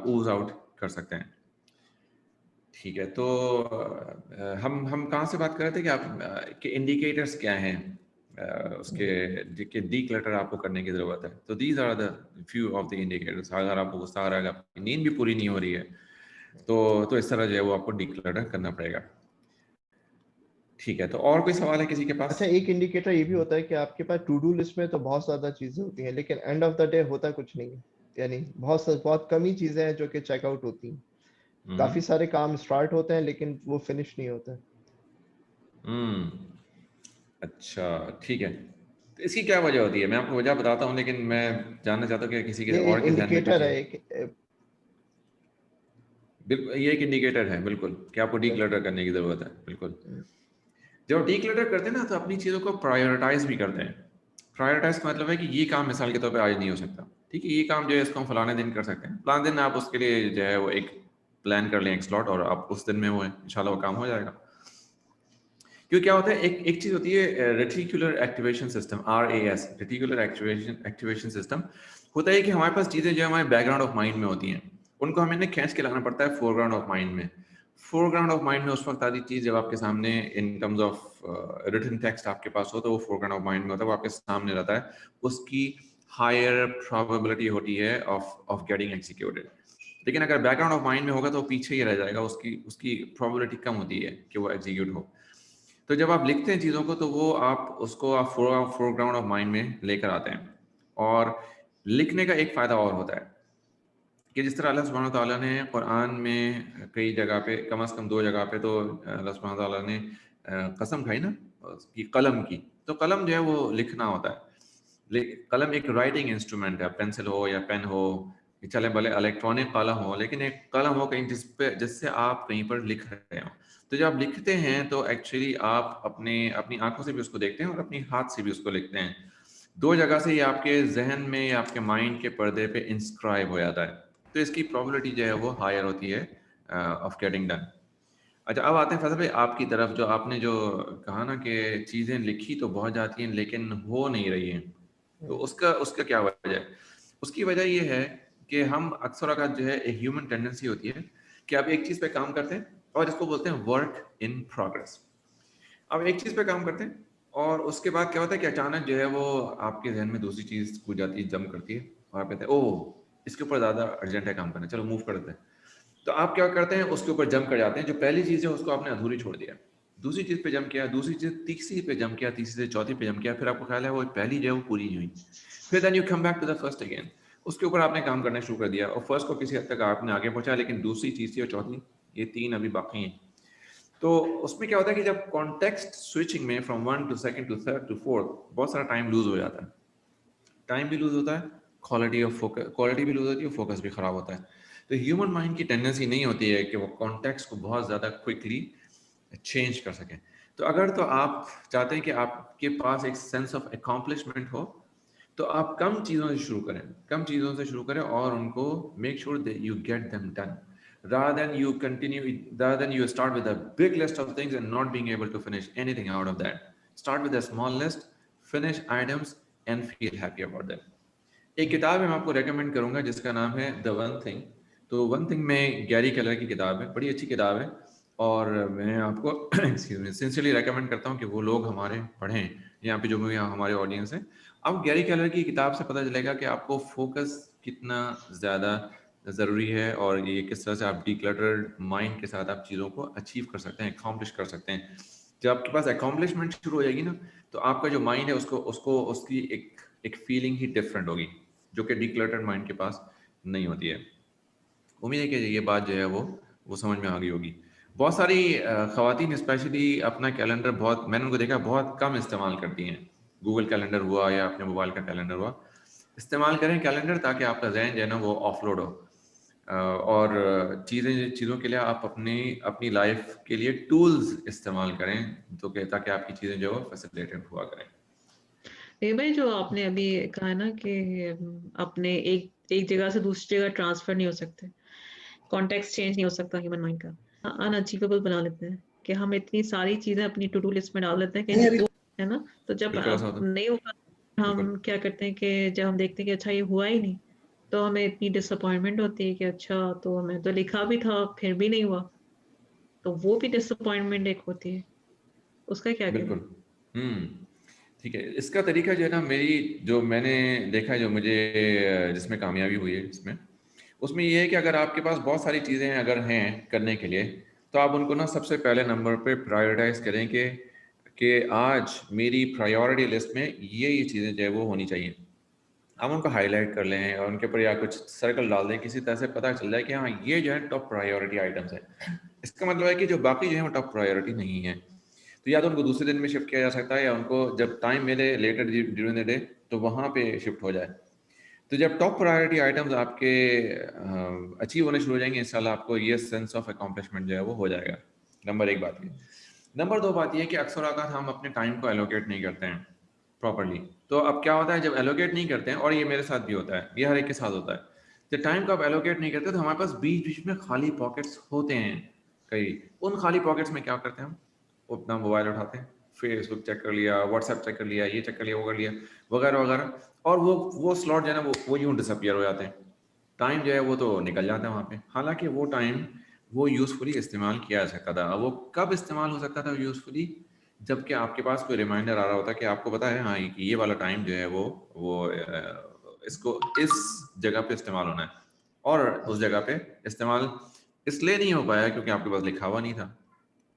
ऊज आउट कर सकते हैं। ठीक है, तो हम कहाँ से बात कर रहे थे कि आप के इंडिकेटर्स क्या हैं उसके डीक्लटर आपको करने की ज़रूरत है। तो these are the few of the indicators. अगर आपको गुस्सा आ रहा है, आपकी नींद भी पूरी नहीं हो रही है, तो इस तरह जो है वो आपको डीक्लटर करना पड़ेगा। ठीक है, तो और कोई सवाल है किसी के पास? अच्छा, एक इंडिकेटर ये भी होता है कि आपके पास टू डू लिस्ट में तो बहुत ज्यादा चीजें होती हैं लेकिन एंड ऑफ द डे होता कुछ नहीं है। यानी बहुत कम ही चीजें हैं जो कि चेकआउट होती हैं। काफी सारे काम स्टार्ट होते हैं लेकिन वो फिनिश नहीं होते। अच्छा ठीक है, तो इसकी क्या वजह होती है? मैं आपको वजह बताता हूँ, लेकिन मैं जानना चाहता हूँ कि किसी के ये और एक के जहन में कोई इंडिकेटर है चीज़। एक बिल्कुल, ये एक इंडिकेटर है बिल्कुल कि आपको डीक्लटर करने की ज़रूरत है। बिल्कुल, जब डीक्लटर करते हैं ना तो अपनी चीज़ों को प्रायोरिटाइज भी करते हैं। प्रायोरिटाइज का मतलब है कि ये काम मिसाल के तौर पे आज नहीं हो सकता, ठीक है, ये काम जो है इसको हम फलाने दिन कर सकते हैं। फलाने दिन आप उसके लिए जो है वो एक प्लान कर लें, एक स्लॉट, और आप उस दिन में वो इंशाल्लाह वो काम हो जाएगा। क्योंकि क्या होता है, एक चीज़ होती है reticular activation system, RAS, reticular activation system. होता है कि हमारे पास चीज़ें जो हमारे बैकग्राउंड ऑफ माइंड में होती हैं, उनको हमें ना खींच के लाना पड़ता है फोरग्राउंड ऑफ माइंड में। फोरग्राउंड ऑफ माइंड में उस वक्त आती चीज़ जब आपके सामने in terms of written text आपके पास हो, तो वो फोरग्राउंड ऑफ माइंड में होता है, वो आपके सामने रहता है, उसकी हायर प्रोबेबिलिटी होती है ऑफ गेटिंग एग्जीक्यूटेड। लेकिन अगर बैकग्राउंड ऑफ माइंड में होगा तो पीछे ही रह जाएगा, उसकी प्रोबेबिलिटी कम होती है कि वो एग्जीक्यूट हो। तो जब आप लिखते हैं चीज़ों को तो वो आप उसको आप फोरग्राउंड ऑफ माइंड में लेकर आते हैं। और लिखने का एक फ़ायदा और होता है कि जिस तरह अल्लाह सुब्हानहू तआला ने कुरान में कई जगह पे, कम से कम 2 जगह पे तो अल्लाह सुब्हानहू तआला ने कसम खाई ना, की कलम की, तो कलम जो है वो लिखना होता है, कलम एक राइटिंग इंस्ट्रूमेंट है, पेंसिल हो या पेन हो, चले भले इलेक्ट्रॉनिक कलम हो, लेकिन एक कलम हो कहीं जिससे आप कहीं पर लिख रहे हो। तो जब आप लिखते हैं तो एक्चुअली आप अपनी आंखों से भी उसको देखते हैं और अपनी हाथ से भी उसको लिखते हैं। दो जगह से ये आपके जहन में या आपके माइंड के पर्दे पे इंस्क्राइब हो जाता है, तो इसकी प्रोबेबिलिटी जो है वो हायर होती है ऑफ गेटिंग डन। अच्छा, अब आते हैं फैसल भाई आपकी तरफ, जो आपने जो कहा ना कि चीज़ें लिखी तो बहुत जाती हैं लेकिन हो नहीं रही हैं, तो उसका उसका क्या वजह है? उसकी वजह ये है कि हम अक्सर औक़ात जो है एक ह्यूमन टेंडेंसी होती है कि आप एक चीज़ पे काम करते हैं और इसको बोलते हैं वर्क इन प्रोग्रेस। अब एक चीज़ पे काम करते हैं और उसके बाद क्या होता है कि अचानक जो है वो आपके ज़हन में दूसरी चीज़ कूद जाती है, जंप करती है और आप कहते हैं ओह! इसके ऊपर ज़्यादा अर्जेंट है काम करना, चलो मूव कर देते हैं। तो आप क्या करते हैं, उसके ऊपर जंप कर जाते हैं, जो पहली चीज़ है उसको आपने अधूरी छोड़ दिया। दूसरी चीज़ पे जंप किया, दूसरी चीज़ तीसरी पे जंप किया, तीसरी से चौथी पे जंप किया, फिर आपको ख्याल है वो पहली जो है वो पूरी नहीं हुई। फिर then you come back to the first again. उसके ऊपर आपने काम करना शुरू कर दिया और फर्स्ट को किसी हद तक आपने आगे पहुँचाया, लेकिन दूसरी, तीसरी और चौथी, ये 3 अभी बाकी हैं। तो उसमें क्या होता है कि जब कॉन्टेक्स्ट स्विचिंग में फ्रॉम 1 टू 2 टू 3 टू 4 बहुत सारा टाइम लूज़ हो जाता है। टाइम भी लूज़ होता है, क्वालिटी भी लूज़ होती है, फोकस भी खराब होता है। तो ह्यूमन माइंड की टेंडेंसी नहीं होती है कि वो कॉन्टेक्स्ट को बहुत ज़्यादा क्विकली चेंज कर सकें। तो अगर तो आप चाहते हैं कि आपके पास एक सेंस ऑफ अकॉम्प्लिशमेंट हो, तो आप कम चीज़ों से शुरू करें, कम चीज़ों से शुरू करें और उनको make sure that you get them done, rather than you start with a big list of things and not being able to finish anything out of that. Start with a small list, finish items and feel happy about them. एक किताब है मैं आपको recommend करूंगा जिसका नाम है the one thing. तो वन थिंग में गैरी केलर की किताब है, बड़ी अच्छी किताब है और मैं आपको एक्सक्यूज मी सिंसियरली रेकमेंड करता हूँ कि वो लोग हमारे पढ़ें, यहाँ पे जो भी हमारे ऑडियंस है। अब गैरी केलर की किताब से पता चलेगा कि आपको फोकस कितना ज़्यादा ज़रूरी है और ये किस तरह से आप डिक्लटर्ड माइंड के साथ आप चीज़ों को अचीव कर सकते हैं, अकॉम्प्लिश कर सकते हैं। जब आपके पास अकॉम्प्लिशमेंट शुरू हो जाएगी ना, तो आपका जो माइंड है उसको उसको उसकी एक फीलिंग ही डिफरेंट होगी, जो कि डिक्लटर्ड माइंड के पास नहीं होती है। उम्मीद है कि ये बात जो है वो समझ में आ गई होगी। बहुत सारी ख़वातीन स्पेशली अपना कैलेंडर बहुत, मैंने उनको देखा बहुत कम इस्तेमाल करती हैं। गूगल कैलेंडर हुआ या अपने मोबाइल का कैलेंडर हुआ, इस्तेमाल करें कैलेंडर ताकि आपका ज़हन जो है ना वो ऑफलोड हो और चीज़ों के लिए आप अपनी लाइफ के लिए टूल्स इस्तेमाल करें, तो ताकि आपकी चीज़ें जो है फैसिलिटेटेड हुआ करें। ये भाई जो आपने अभी कहा ना कि अपने एक जगह से दूसरी जगह ट्रांसफर नहीं हो सकते, कॉन्टेक्स्ट चेंज नहीं हो सकता ह्यूमन माइंड का, अनअचीवेबल बना लेते हैं कि हम इतनी सारी चीजें अपनी टू डू लिस्ट में डाल देते हैं कि है ना, तो जब बिल्कुल ऐसा होता है। नहीं होगा हम बिल्कुल क्या करते हैं कि जब हम देखते हैं कि अच्छा ये हुआ ही नहीं, तो हमें इतनी डिसअपॉइंटमेंट होती है कि अच्छा तो मैं तो लिखा भी था फिर भी नहीं हुआ, तो वो भी डिसअपॉइंटमेंट एक होती है, उसका क्या कहना बिल्कुल। है? ठीक है, इसका तरीका जो है ना, जो मैंने देखा है, जो मुझे जिसमें कामयाबी हुई है इसमें, उसमें ये है कि अगर आपके पास बहुत सारी चीज़ें अगर हैं करने के लिए, तो आप उनको ना सबसे पहले नंबर पे प्रायोरिटाइज करें कि आज मेरी प्रायोरिटी लिस्ट में ये चीज़ें जो है वो होनी चाहिए। आप उनको हाईलाइट कर लें और उनके ऊपर या कुछ सर्कल डाल दें, किसी तरह से पता चल जाए कि हाँ ये जो है टॉप प्रायोरिटी आइटम्स है। इसका मतलब है कि जो बाकी जो है वो टॉप प्रायोरिटी नहीं है, तो या तो उनको दूसरे दिन में शिफ्ट किया जा सकता है या उनको जब टाइम मिले लेटर ड्यूरिंग द डे तो वहाँ पे शिफ्ट हो जाए। तो जब टॉप प्रायोरिटी आइटम्स आपके अचीव होने शुरू हो जाएंगे, इंशाल्लाह आपको ये सेंस ऑफ अकॉम्प्लिशमेंट जो है वो हो जाएगा। नंबर एक बात ये। नंबर दो बात ये है कि अक्सर औक़ात हम अपने टाइम को एलोकेट नहीं करते हैं प्रॉपर्ली। तो अब क्या होता है, जब एलोकेट नहीं करते हैं, और ये मेरे साथ भी होता है, ये हर एक के साथ होता है, जब टाइम को आप एलोकेट नहीं करते तो हमारे पास बीच बीच में खाली पॉकेट्स होते हैं कई। उन खाली पॉकेट्स में क्या करते हैं हम, अपना मोबाइल उठाते हैं, फेसबुक चेक कर लिया, व्हाट्सएप चेक कर लिया, ये चेक कर लिया, वो कर लिया, वगैरह वगैरह, और वो स्लॉट जो है ना वो यूं डिसअपियर हो जाते हैं। टाइम जो है वो तो निकल जाता है वहाँ पे, हालांकि वो टाइम वो यूज़फुली इस्तेमाल किया जा सकता था। वो कब इस्तेमाल हो सकता था यूज़फुली, जबकि आपके पास कोई रिमाइंडर आ रहा होता कि आपको पता है हाँ ये वाला टाइम जो है वो इसको इस जगह पे इस्तेमाल होना है, और उस जगह पे इस्तेमाल इसलिए नहीं हो पाया क्योंकि आपके पास लिखा हुआ नहीं था।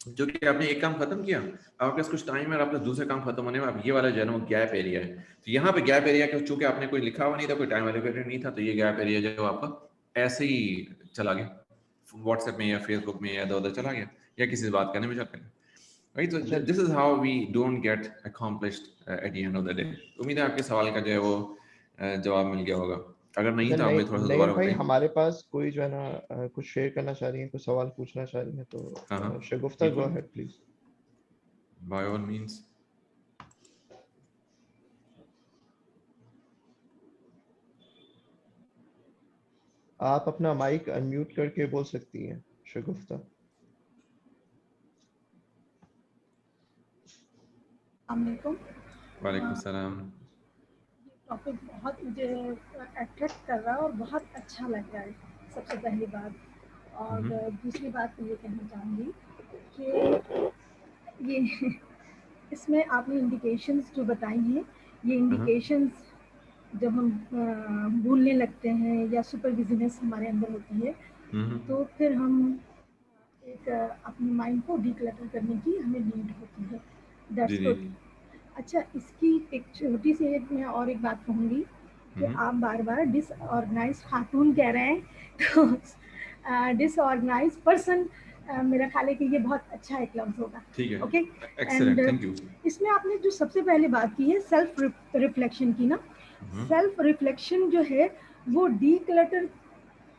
जो कि आपने एक काम खत्म किया, आपके पास कुछ टाइम है और आपने दूसरे काम खत्म होने में आप ये वाला जो है ना वो गैप एरिया है, तो यहाँ पे गैप एरिया के चूंकि आपने कोई लिखा हुआ नहीं था, कोई टाइम एलोकेटेड नहीं था, तो ये गैप एरिया जो है आपका ऐसे ही चला गया, व्हाट्सएप में या फेसबुक में या इधर उधर चला गया या किसी से बात करने में चला गया। Right, so अच्छा, this is how we don't get accomplished at the end of the day. उम्मीद है आपके सवाल का जो है वो जवाब मिल गया होगा। अगर नहीं अच्छा तो आप मुझे थोड़ा सा नईम दोबारा भाई, बताइए। हमारे पास कोई जो है ना कुछ शेयर करना चाह रही है, कुछ सवाल पूछना चाह रही है, हाँ हाँ तो शगुफ्ता, गो बिल्कुल, ahead please. by all means। आप अपना माइक अनम्यूट करके बोल सकती हैं शगुफ्ता। अस्सलामुअलैकुम। वालेकुम सलाम। ये टॉपिक बहुत मुझे अट्रैक्ट कर रहा है और बहुत अच्छा लग रहा है, सबसे पहली बात। और दूसरी बात मैं ये कहना चाहूँगी कि ये इसमें आपने इंडिकेशंस जो बताई हैं, ये इंडिकेशंस जब हम भूलने लगते हैं या सुपरविजनेस हमारे अंदर होती है, तो फिर हम एक अपने माइंड को डिक्लटर करने की हमें नीड होती है। That's good. अच्छा, इसकी एक छोटी सी मैं और एक बात कहूँगी कि आप बार बार डिसऑर्गेनाइज खातून कह रहे हैं, तो डिसऑर्गेनाइज पर्सन मेरा ख्याल है कि ये बहुत अच्छा एक लफ्ज़ होगा। ठीक है, ओके, एक्सीलेंट, थैंक यू। इसमें आपने जो सबसे पहले बात की है सेल्फ रिफ्लेक्शन की ना, सेल्फ रिफ्लेक्शन जो है वो डीक्लटर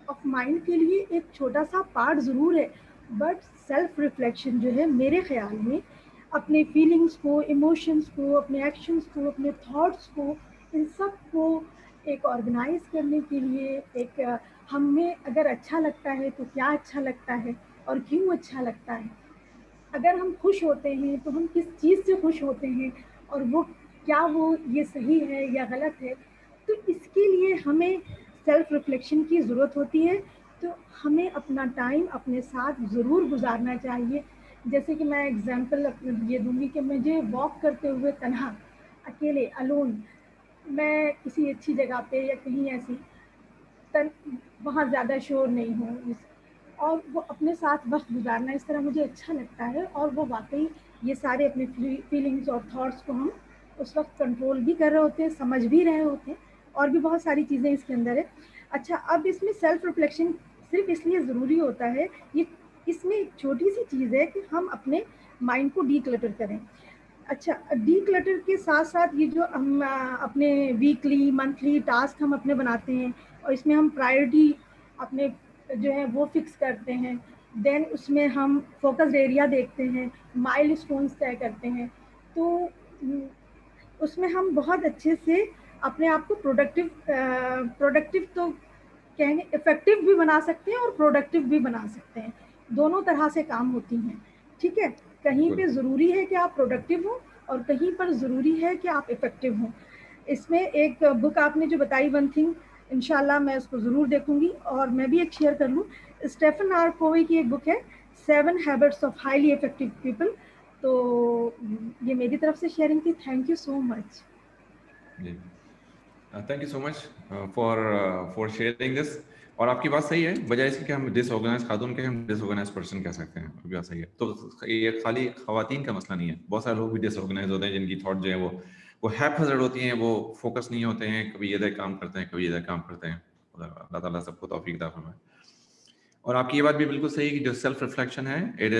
ऑफ माइंड के लिए एक छोटा सा पार्ट ज़रूर है, बट सेल्फ रिफ्लेक्शन जो है मेरे ख्याल में अपने फीलिंग्स को, इमोशंस को, अपने एक्शंस को, अपने थॉट्स को, इन सब को एक ऑर्गेनाइज करने के लिए, एक हमें अगर अच्छा लगता है तो क्या अच्छा लगता है और क्यों अच्छा लगता है, अगर हम खुश होते हैं तो हम किस चीज़ से खुश होते हैं और वो क्या वो ये सही है या गलत है, तो इसके लिए हमें सेल्फ रिफ्लेक्शन की ज़रूरत होती है। तो हमें अपना टाइम अपने साथ ज़रूर गुजारना चाहिए। जैसे कि मैं एग्जांपल ये दूंगी कि मुझे वॉक करते हुए तन्हा, अकेले, अलोन, मैं किसी अच्छी जगह पे या कहीं ऐसी वहाँ ज़्यादा शोर नहीं हो और वो अपने साथ वक्त गुजारना, इस तरह मुझे अच्छा लगता है। और वो वाकई ये सारे अपने फीलिंग्स और थॉट्स को हम उस वक्त कंट्रोल भी कर रहे होते हैं, समझ भी रहे होते हैं, और भी बहुत सारी चीज़ें इसके अंदर है। अच्छा, अब इसमें सेल्फ रिफ्लेक्शन सिर्फ इसलिए ज़रूरी होता है, ये इसमें एक छोटी सी चीज़ है कि हम अपने माइंड को डीक्लटर करें। अच्छा, डीक्लटर के साथ साथ ये जो हम अपने वीकली मंथली टास्क हम अपने बनाते हैं और इसमें हम प्रायोरिटी अपने जो है वो फिक्स करते हैं, देन उसमें हम फोकस एरिया देखते हैं, माइलस्टोन्स तय करते हैं, तो उसमें हम बहुत अच्छे से अपने आप को प्रोडक्टिव तो कहेंगे, इफेक्टिव भी बना सकते हैं और प्रोडक्टिव भी बना सकते हैं। दोनों तरह से काम होती हैं, ठीक है। कहीं पे ज़रूरी है कि आप प्रोडक्टिव हो और कहीं पर ज़रूरी है कि आप इफेक्टिव हों। इसमें एक बुक आपने जो बताई, वन थिंग, इंशाल्लाह मैं उसको ज़रूर देखूंगी। और मैं भी एक शेयर कर लूँ, स्टेफन आर कोवी की एक बुक है 7 habits of highly effective people. तो ये मेरी तरफ से शेयरिंग थी। Thank you so much. Thank you so much for sharing this. और आपकी बात सही है, बजाय इसके कि हम डिसऑर्गेनाइज खातून के हम डिसऑर्गेनाइज पर्सन कह सकते हैं, आपकी बात सही है। तो ये खाली खवातीन का मसला नहीं है, बहुत सारे लोग भी डिसऑर्गेनाइज होते हैं जिनकी थॉट जो है वो हैपहज़र्ड होती हैं, वो फोकस नहीं होते हैं, कभी इधर काम करते हैं, कभी इधर काम करते हैं। अल्लाह ताला सबको तौफीक अता फरमाए। और आपकी ये बात भी बिल्कुल सही है कि जो सेल्फ रिफ्लेक्शन है, it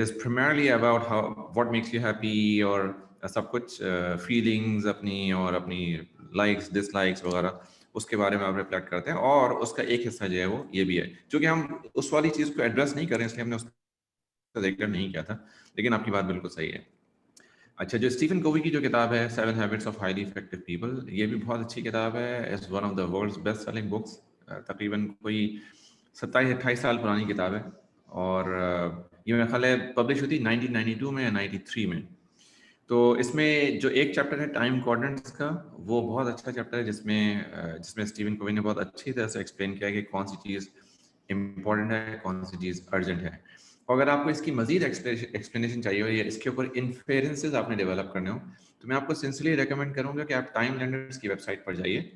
is primarily about how what makes you happy, और सब कुछ फीलिंग्स अपनी और अपनी लाइक्स डिसलाइक्स वगैरह, उसके बारे में आप रिफ्लेक्ट करते हैं। और उसका एक हिस्सा जो है वो ये भी है, क्योंकि हम उस वाली चीज़ को एड्रेस नहीं करें इसलिए हमने उसका जिक्र नहीं किया था, लेकिन आपकी बात बिल्कुल सही है। अच्छा, जो स्टीफन कोवी की जो किताब है 7 habits of highly effective people, ये भी बहुत अच्छी किताब है। It's one of the world's best selling books. तकरीबन कोई 27-28 साल पुरानी किताब है, और ये मेरा ख्याल है पब्लिश हुई थी 1992 में या 93 में। तो इसमें जो एक चैप्टर है टाइम कोऑर्डिनेट्स का, वो बहुत अच्छा चैप्टर है, जिसमें स्टीवन कोवी ने बहुत अच्छी तरह से एक्सप्लेन किया है कि कौन सी चीज़ इम्पोर्टेंट है, कौन सी चीज़ अर्जेंट है। और अगर आपको इसकी मजीद एक्सप्लेनेशन चाहिए हो या इसके ऊपर इन्फेरेंसेस आपने डेवलप करने हो, तो मैं आपको सिंसियरली रेकमेंड करूंगा कि आप टाइम लैंडर्स की वेबसाइट पर जाइए,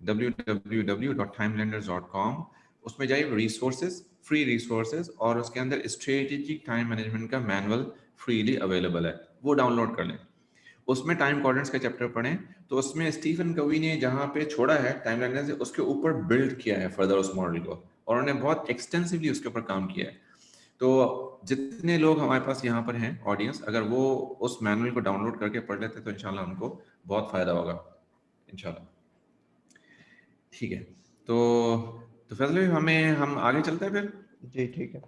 www.timelenders.com। उसमें जाइए, रिसोर्सेज, फ्री रिसोर्सेज, और उसके अंदर स्ट्रेटेजिक टाइम मैनेजमेंट का मैनुअल फ्रीली अवेलेबल है, वो डाउनलोड कर लें। उसमें टाइम कोऑर्डिनेट्स का चैप्टर पढ़ें, तो उसमें स्टीफन कवी ने जहाँ पे छोड़ा है टाइम लैंडर्स, उसके ऊपर बिल्ड किया है फर्दर उस मॉडल को, और उन्होंने बहुत एक्सटेंसिवली उसके ऊपर काम किया है। तो जितने लोग हमारे पास यहाँ पर हैं ऑडियंस, अगर वो उस मैनुअल को डाउनलोड करके पढ़ लेते तो इंशाल्लाह उनको बहुत फायदा होगा इंशाल्लाह। ठीक है, तो फैजल भाई हम आगे चलते हैं फिर। जी ठीक है।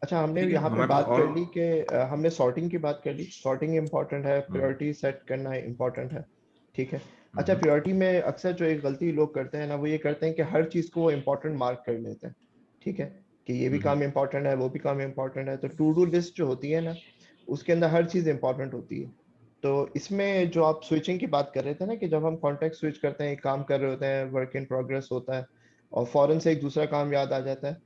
अच्छा, हमने ठीक है, यहाँ पे हमारे पास बात और कर ली कि हमने सॉर्टिंग की बात कर ली। सॉर्टिंग इम्पोर्टेंट है, हम्म, प्रायोरिटी सेट करना इम्पोर्टेंट है। ठीक है। अच्छा, प्रायोरिटी में अक्सर जो एक गलती लोग करते हैं ना, वो ये करते हैं कि हर चीज़ को वो इम्पोर्टेंट मार्क कर लेते हैं। ठीक है, कि ये भी काम इम्पोर्टेंट है, वो भी काम इम्पोर्टेंट है। तो टू डू लिस्ट जो होती है ना, उसके अंदर हर चीज़ इम्पोर्टेंट होती है। तो इसमें जो आप स्विचिंग की बात कर रहे थे ना, कि जब हम कॉन्टेक्स्ट स्विच करते हैं, एक काम कर रहे होते हैं, वर्क इन प्रोग्रेस होता है और फौरन से एक दूसरा काम याद आ जाता है।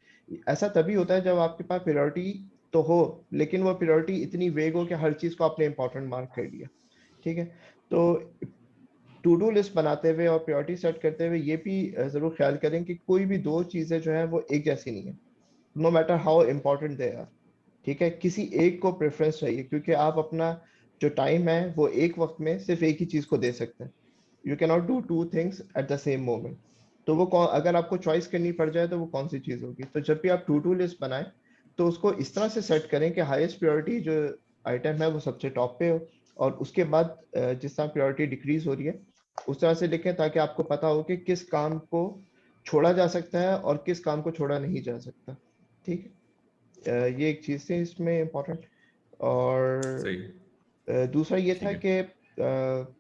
ऐसा तभी होता है जब आपके पास प्रायोरिटी तो हो, लेकिन वो प्रायोरिटी इतनी वेग हो कि हर चीज को आपने इंपॉर्टेंट मार्क कर लिया। ठीक है। तो टू डू लिस्ट बनाते हुए और प्रायोरिटी सेट करते हुए ये भी जरूर ख्याल करें कि कोई भी दो चीजें जो है वो एक जैसी नहीं है, no matter how important they are. ठीक है, किसी एक को प्रेफरेंस चाहिए, क्योंकि आप अपना जो टाइम है वो एक वक्त में सिर्फ एक ही चीज को दे सकते हैं। You can not do two things at the same moment. तो वो अगर आपको चॉइस करनी पड़ जाए तो वो कौन सी चीज होगी? तो जब भी आप टू डू लिस्ट बनाएं तो उसको इस तरह से सेट करें कि हाईएस्ट प्रायोरिटी जो आइटम है वो सबसे टॉप पे हो, और उसके बाद जिस तरह प्रायोरिटी डिक्रीज हो रही है उस तरह से लिखें, ताकि आपको पता हो कि किस काम को छोड़ा जा सकता है और किस काम को छोड़ा नहीं जा सकता। ठीक है। ये एक चीज थी इसमें इम्पोर्टेंट। और सही, दूसरा ये ठीक था है। कि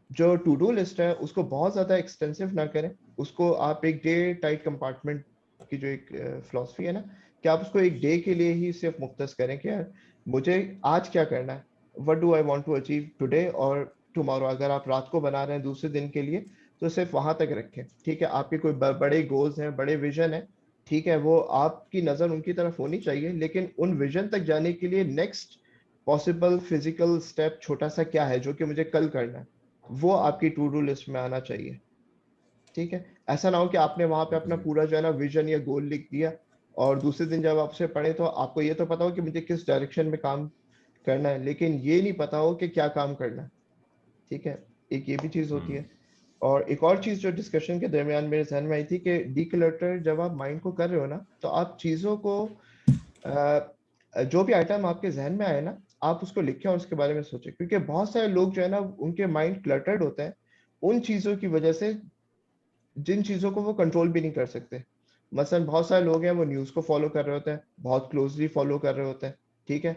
जो टू डू लिस्ट है उसको बहुत ज्यादा एक्सटेंसिव ना करें। उसको आप एक डे टाइट कंपार्टमेंट की जो एक फिलॉसफी है ना, कि आप उसको एक डे के लिए ही सिर्फ मुख्तस करें कि यार मुझे आज क्या करना है, what do I want to achieve today और टुमारो। अगर आप रात को बना रहे हैं दूसरे दिन के लिए तो सिर्फ वहां तक रखें। ठीक है, आपके कोई बड़े गोल्स हैं, बड़े विजन है, ठीक है, वो आपकी नजर उनकी तरफ होनी चाहिए, लेकिन उन विजन तक जाने के लिए नेक्स्ट पॉसिबल फिजिकल स्टेप छोटा सा क्या है जो कि मुझे कल करना है, वो आपकी टू डू लिस्ट में आना चाहिए। ठीक है, ऐसा ना हो कि आपने वहां पे बिल्कुल अपना सही। पूरा जो है ना विजन या गोल लिख दिया और दूसरे दिन जब आपसे पढ़े तो आपको ये तो पता हो कि मुझे किस डायरेक्शन में काम करना है, लेकिन ये नहीं पता हो कि क्या काम करना है। ठीक है, एक ये भी चीज होती है। और एक और चीज जो डिस्कशन के दरमियान मेरे जहन में आई थी कि डीक्लटर जब आप माइंड को कर रहे हो ना, तो आप चीजों को जो भी आइटम आपके जहन में आए ना, आप उसको लिखें और उसके बारे में सोचें, क्योंकि बहुत सारे लोग जो है ना उनके माइंड क्लटर्ड होते हैं उन चीजों की वजह से जिन चीजों को वो कंट्रोल भी नहीं कर सकते। मसलन बहुत सारे लोग हैं वो न्यूज को फॉलो कर रहे होते हैं, बहुत क्लोजली फॉलो कर रहे होते हैं। ठीक है,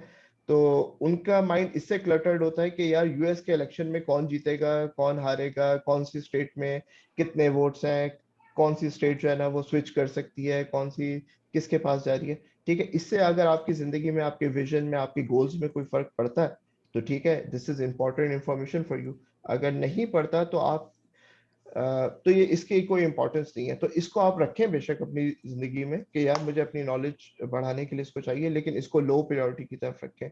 तो उनका माइंड इससे क्लटर्ड होता है कि यार यूएस के इलेक्शन में कौन जीतेगा, कौन हारेगा, कौन सी स्टेट में कितने वोट्स हैं, कौन सी स्टेट जो है ना वो स्विच कर सकती है, कौन सी किसके पास जा रही है। ठीक है, इससे अगर आपकी जिंदगी में, आपके विजन में, आपके गोल्स में कोई फर्क पड़ता है तो ठीक है, this is important information for you. अगर नहीं पड़ता तो आप तो ये इसकी कोई इंपॉर्टेंस नहीं है। तो इसको आप रखें बेशक अपनी जिंदगी में कि यार मुझे अपनी नॉलेज बढ़ाने के लिए इसको चाहिए, लेकिन इसको लो प्रायोरिटी की तरफ रखें।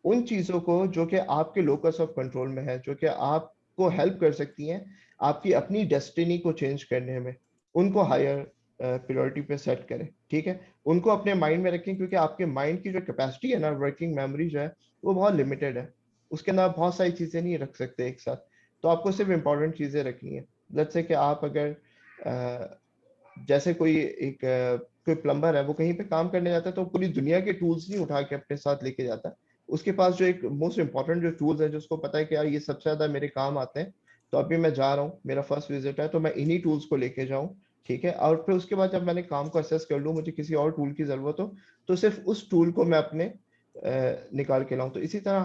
उन चीजों को जो कि आपके लोकस ऑफ कंट्रोल में है, जो कि आपको हेल्प कर सकती हैं आपकी अपनी डेस्टिनी को चेंज करने में, उनको हायर प्रायोरिटी पे सेट करें। ठीक है, उनको अपने माइंड में रखें, क्योंकि आपके माइंड की जो कैपेसिटी है ना, वर्किंग मेमोरी जो है वो बहुत लिमिटेड है। उसके अंदर आप बहुत सारी चीजें नहीं रख सकते एक साथ। तो आपको सिर्फ इंपॉर्टेंट चीजें रखनी है। लेट्स से कि आप अगर जैसे कोई एक कोई प्लम्बर है, वो कहीं पे काम करने जाता है तो पूरी दुनिया के टूल्स नहीं उठा के अपने साथ लेके जाता। उसके पास जो एक मोस्ट इंपॉर्टेंट जो टूल्स है, जो उसको पता है कि यार ये सबसे ज्यादा मेरे काम आते हैं, तो अभी मैं जा रहा हूँ, मेरा फर्स्ट विजिट है, तो मैं इन्हीं टूल्स को लेके जाऊँ। ठीक है, और फिर उसके बाद जब मैंने काम को असेस कर लूँ, मुझे किसी और टूल की जरूरत हो तो सिर्फ उस टूल को मैं अपने निकाल के लाऊं। तो इसी तरह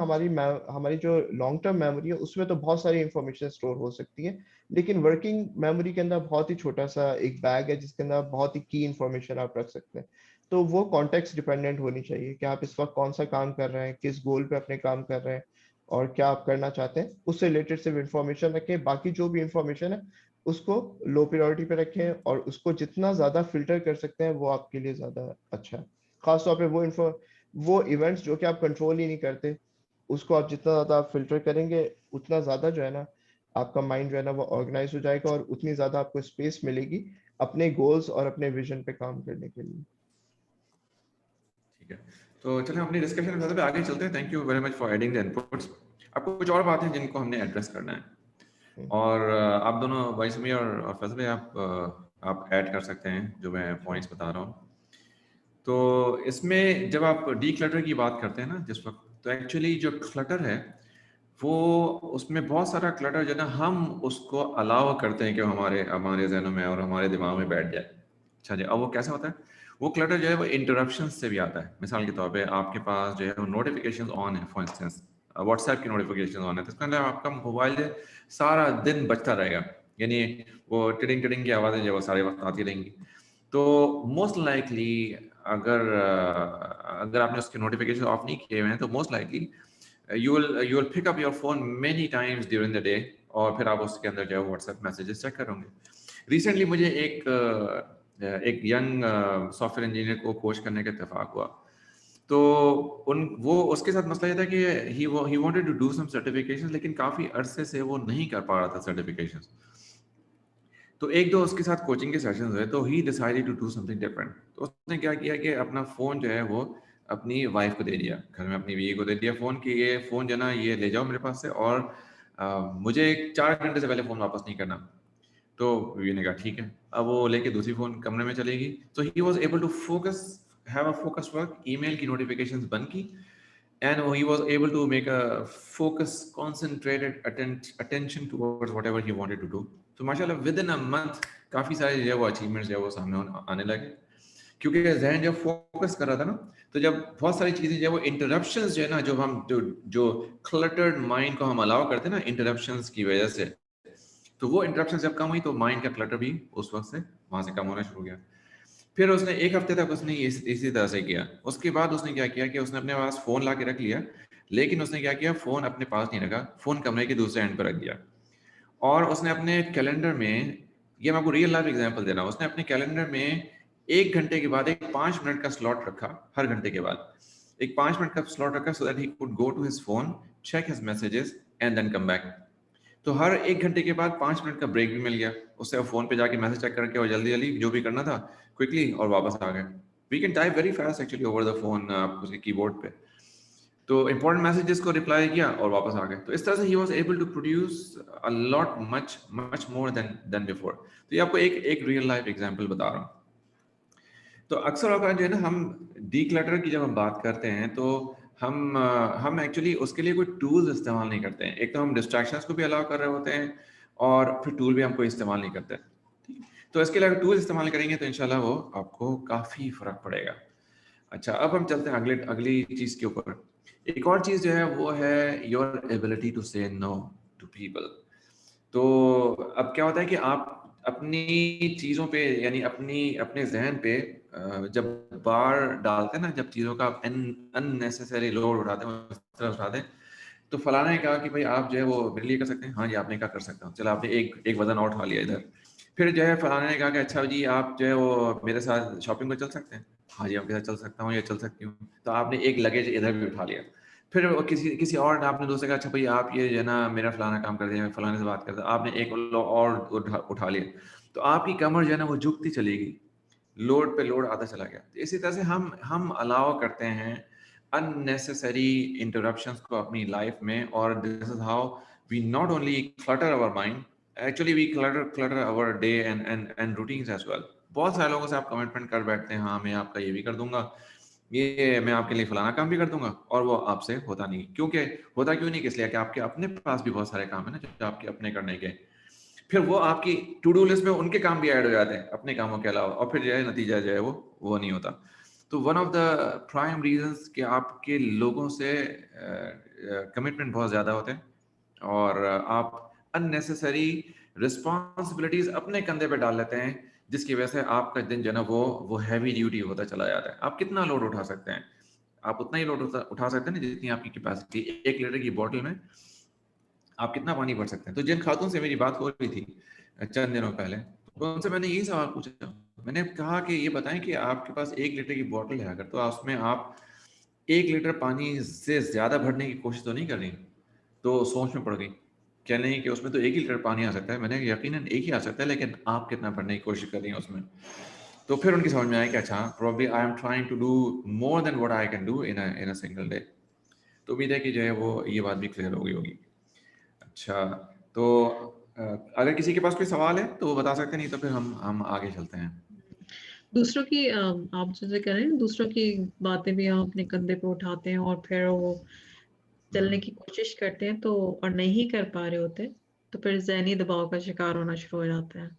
हमारी जो लॉन्ग टर्म मेमोरी है उसमें तो बहुत सारी इंफॉर्मेशन स्टोर हो सकती है, लेकिन वर्किंग मेमोरी के अंदर बहुत ही छोटा सा एक बैग है जिसके अंदर बहुत ही की इंफॉर्मेशन आप रख सकते हैं। तो वो कॉन्टेक्स्ट डिपेंडेंट होनी चाहिए कि आप इस वक्त कौन सा काम कर रहे हैं, किस गोल पे अपने काम कर रहे हैं और क्या आप करना चाहते हैं, उससे रिलेटेड सिर्फ इंफॉर्मेशन रखें। बाकी जो भी इंफॉर्मेशन है उसको लो प्रायोरिटी पे रखें, और उसको जितना ज्यादा फिल्टर कर सकते हैं वो आपके लिए ज्यादा अच्छा है। खासतौर पे वो इवेंट्स जो कि आप कंट्रोल ही नहीं करते, उसको आप जितना ज्यादा आप फिल्टर करेंगे उतना ज्यादा जो है ना आपका माइंड जो है ना वो ऑर्गेनाइज हो जाएगा, और उतनी ज्यादा आपको स्पेस मिलेगी अपने गोल्स और अपने विजन पे काम करने के लिए। ठीक है, तो चलिए अपनी डिस्कशन में आगे चलते हैं। Thank you very much for adding the inputs. आपको कुछ और बातें जिनको हमने एड्रेस करना है, और आप दोनों वाइस में और फैजल भाई आप ऐड कर सकते हैं जो मैं पॉइंट्स बता रहा हूँ। तो इसमें जब आप डीक्लटर की बात करते हैं ना जिस वक्त, तो एक्चुअली जो क्लटर है वो, उसमें बहुत सारा क्लटर जो है ना हम उसको अलाउ करते हैं कि हमारे हमारे जहनों में और हमारे दिमाग में बैठ जाए। अच्छा जी, अब वो कैसे होता है? वो क्लटर जो है वो इंटरप्शन से भी आता है। मिसाल के तौर पे आपके पास जो है वो नोटिफिकेशन ऑन है, फॉर इंस्टेंस व्हाट्सएप की नोटिफिकेशन ऑन है, तो इसका मतलब आपका मोबाइल जो है सारा दिन बजता रहेगा, यानी वो टिडिंग टिडिंग की आवाज़ें जो है वो सारे वक्त आती रहेंगी। तो मोस्ट लाइकली अगर आपने उसके नोटिफिकेशन ऑफ नहीं किए हुए हैं तो most likely you will pick up your phone many times during the day, और फिर आप उसके अंदर जो है व्हाट्सएप मैसेजेस चेक करोगे। रिसेंटली मुझे एक यंग सॉफ्टवेयर इंजीनियर को कोच करने का इत्तेफाक हुआ, तो वो उसके साथ मसला ये था कि he wanted to do some certifications, लेकिन काफ़ी अरसे से वो नहीं कर पा रहा था सर्टिफिकेशंस। तो एक दो उसके साथ कोचिंग के सेशंस हुए, तो he decided to do something different. तो उसने क्या किया कि अपना फ़ोन जो है वो अपनी वाइफ को दे दिया, घर में अपनी बीवी को दे दिया फ़ोन, कि ये फ़ोन जो है ना ये ले जाओ मेरे पास से, और मुझे 4 घंटे से पहले फ़ोन वापस नहीं करना। तो बीवी ने कहा ठीक है। अब वो लेके दूसरी फ़ोन कमरे में चलेगी, तो he was able to focus, have a focus work, email की नोटिफिकेशंस बंद की, and he was able to make a focus, concentrated attention towards whatever he wanted to do. तो माशाल्लाह within a month काफ़ी सारे जो है वो अचीवमेंट्स जो है वो सामने आने लगे, क्योंकि जहन जब फोकस कर रहा था ना, तो जब बहुत सारी चीज़ें जो है वो इंटरप्शंस जो है ना, जो हम जो क्लटर्ड माइंड को हम अलाउ करते हैं ना इंटरप्शंस की वजह से, तो वो इंटरप्शन जब कम हुई तो माइंड का क्लटर भी उस वक्त से वहाँ से कम होना शुरू हो गया। फिर उसने 1 हफ्ते तक उसने इसी तरह से किया। उसके बाद उसने क्या किया कि उसने अपने पास फ़ोन ला के रख लिया, लेकिन उसने क्या किया, फ़ोन अपने पास नहीं रखा, फ़ोन कमरे के दूसरे एंड पर रख दिया। और उसने अपने कैलेंडर में, ये मैं आपको रियल लाइफ एग्जांपल दे रहा हूँ, उसने अपने कैलेंडर में 1 घंटे के बाद एक 5 मिनट का स्लॉट रखा, हर घंटे के बाद एक 5 मिनट का स्लॉट रखा, so that he could go to his phone, check his messages and then come back. तो हर 1 घंटे के बाद 5 मिनट का ब्रेक भी मिल गया। उससे वो फ़ोन पे जाके मैसेज चेक करके और जल्दी-जल्दी जो भी करना था क्विकली और वापस आ गए। We can type very fast actually over the phone, उसके कीबोर्ड पे। तो इम्पोर्टेंट मैसेजेस को रिप्लाई किया और वापस आ गए। तो इस तरह से he was able to produce a lot much more than before. तो ये आपको एक रियल लाइफ एग्जांपल बता रहा हूँ। तो अक्सर औक़ात जो है ना, हम डीक्लटर की जब हम बात करते हैं तो हम एक्चुअली उसके लिए कोई टूल्स इस्तेमाल नहीं करते हैं। एक तो हम डिस्ट्रैक्शंस को भी अलाउ कर रहे होते हैं, और फिर टूल भी हम कोई इस्तेमाल नहीं करते। ठीक है? तो इसके लिए अगर टूल इस्तेमाल करेंगे तो इंशाल्लाह वो आपको काफ़ी फ़र्क पड़ेगा। अच्छा, अब हम चलते हैं अगली चीज़ के ऊपर। एक और चीज़ जो है वो है your ability to say no to people. तो अब क्या होता है कि आप अपनी चीज़ों पे, यानी अपने ज़हन पे जब बार डालते हैं ना, जब चीज़ों का आप अननेसेसरी लोड उठाते हैं, उस तरह उठाते हैं, तो फलाना ने कहा कि भाई आप जो है वो मेरे लिए कर सकते हैं। हाँ जी, आपने कहा कर सकता हूँ। चलो आपने एक वज़न और उठा लिया इधर। फिर जो है फलाना ने कहा कि अच्छा जी आप जो है वो मेरे साथ शॉपिंग पे चल सकते हैं। हाँ जी, आपके साथ चल सकता हूँ या चल सकती हूँ। तो आपने एक लगेज इधर भी उठा लिया। फिर वो किसी और ने, आपने दूसरे का, अच्छा भाई आप ये जो है ना मेरा फलाना काम कर दिया, मैं फलाने से बात करता, आपने एक और उठा लिया। तो आपकी कमर जो है ना वो झुकती चलेगी, लोड पे लोड आता चला गया। तो इसी तरह से हम अलाउ करते हैं अननेसेसरी इंटरप्शंस को अपनी लाइफ में, और this is how we not only clutter our mind, actually we clutter our day and routines as well. बहुत सारे लोगों से आप कमिटमेंट कर बैठते हैं, हाँ मैं आपका ये भी कर दूंगा, ये मैं आपके लिए फलाना काम भी कर दूंगा, और वो आपसे होता नहीं। क्योंकि होता क्यों नहीं? किस लिए कि आपके अपने पास भी बहुत सारे काम है ना जो आपके अपने करने के, फिर वो आपकी टू डू लिस्ट में उनके काम भी ऐड हो जाते हैं अपने कामों के अलावा, और फिर जो है नतीजा जो है वो नहीं होता। तो one of the prime reasons कि आपके लोगों से कमिटमेंट बहुत ज़्यादा होते हैं, और आप अननेसेसरी रिस्पॉन्सिबिलिटीज अपने कंधे पे डाल लेते हैं, जिसकी वजह से आपका दिन जो है ना वो हैवी ड्यूटी होता चला जाता है। आप कितना लोड उठा सकते हैं? आप उतना ही लोड उठा सकते हैं ना जितनी आपकी कैपेसिटी। 1 लीटर की बोतल में आप कितना पानी भर सकते हैं? तो जिन खातून से मेरी बात हो रही थी चंद दिनों पहले, तो उनसे मैंने यही सवाल पूछा। मैंने कहा कि ये बताएं कि आपके पास 1 लीटर की बोतल है अगर, तो उसमें आप 1 लीटर पानी से ज़्यादा भरने की कोशिश तो नहीं कर रही? तो सोच में पड़ गई। कह रही कि उसमें तो 1 ही लीटर पानी आ सकता है। मैंने कहा यकीनन 1 ही आ सकता है, लेकिन आप कितना भरने की कोशिश कर रही हैं उसमें? तो फिर उनकी समझ में आया कि अच्छा, probably I am trying to do more than what I can do in a single day. तो उम्मीद है कि जो है वो ये बात भी क्लियर हो गई होगी। अच्छा, तो अगर किसी के पास कोई सवाल है तो वो बता सकते हैं, नहीं तो फिर हम आगे चलते हैं। दूसरों की आप जैसे कह रहे हैं दूसरों की बातें भी हम अपने कंधे पे उठाते हैं और फिर वो चलने की कोशिश करते हैं तो और नहीं कर पा रहे होते तो फिर ज़हनी दबाव का शिकार होना शुरू हो जाते हैं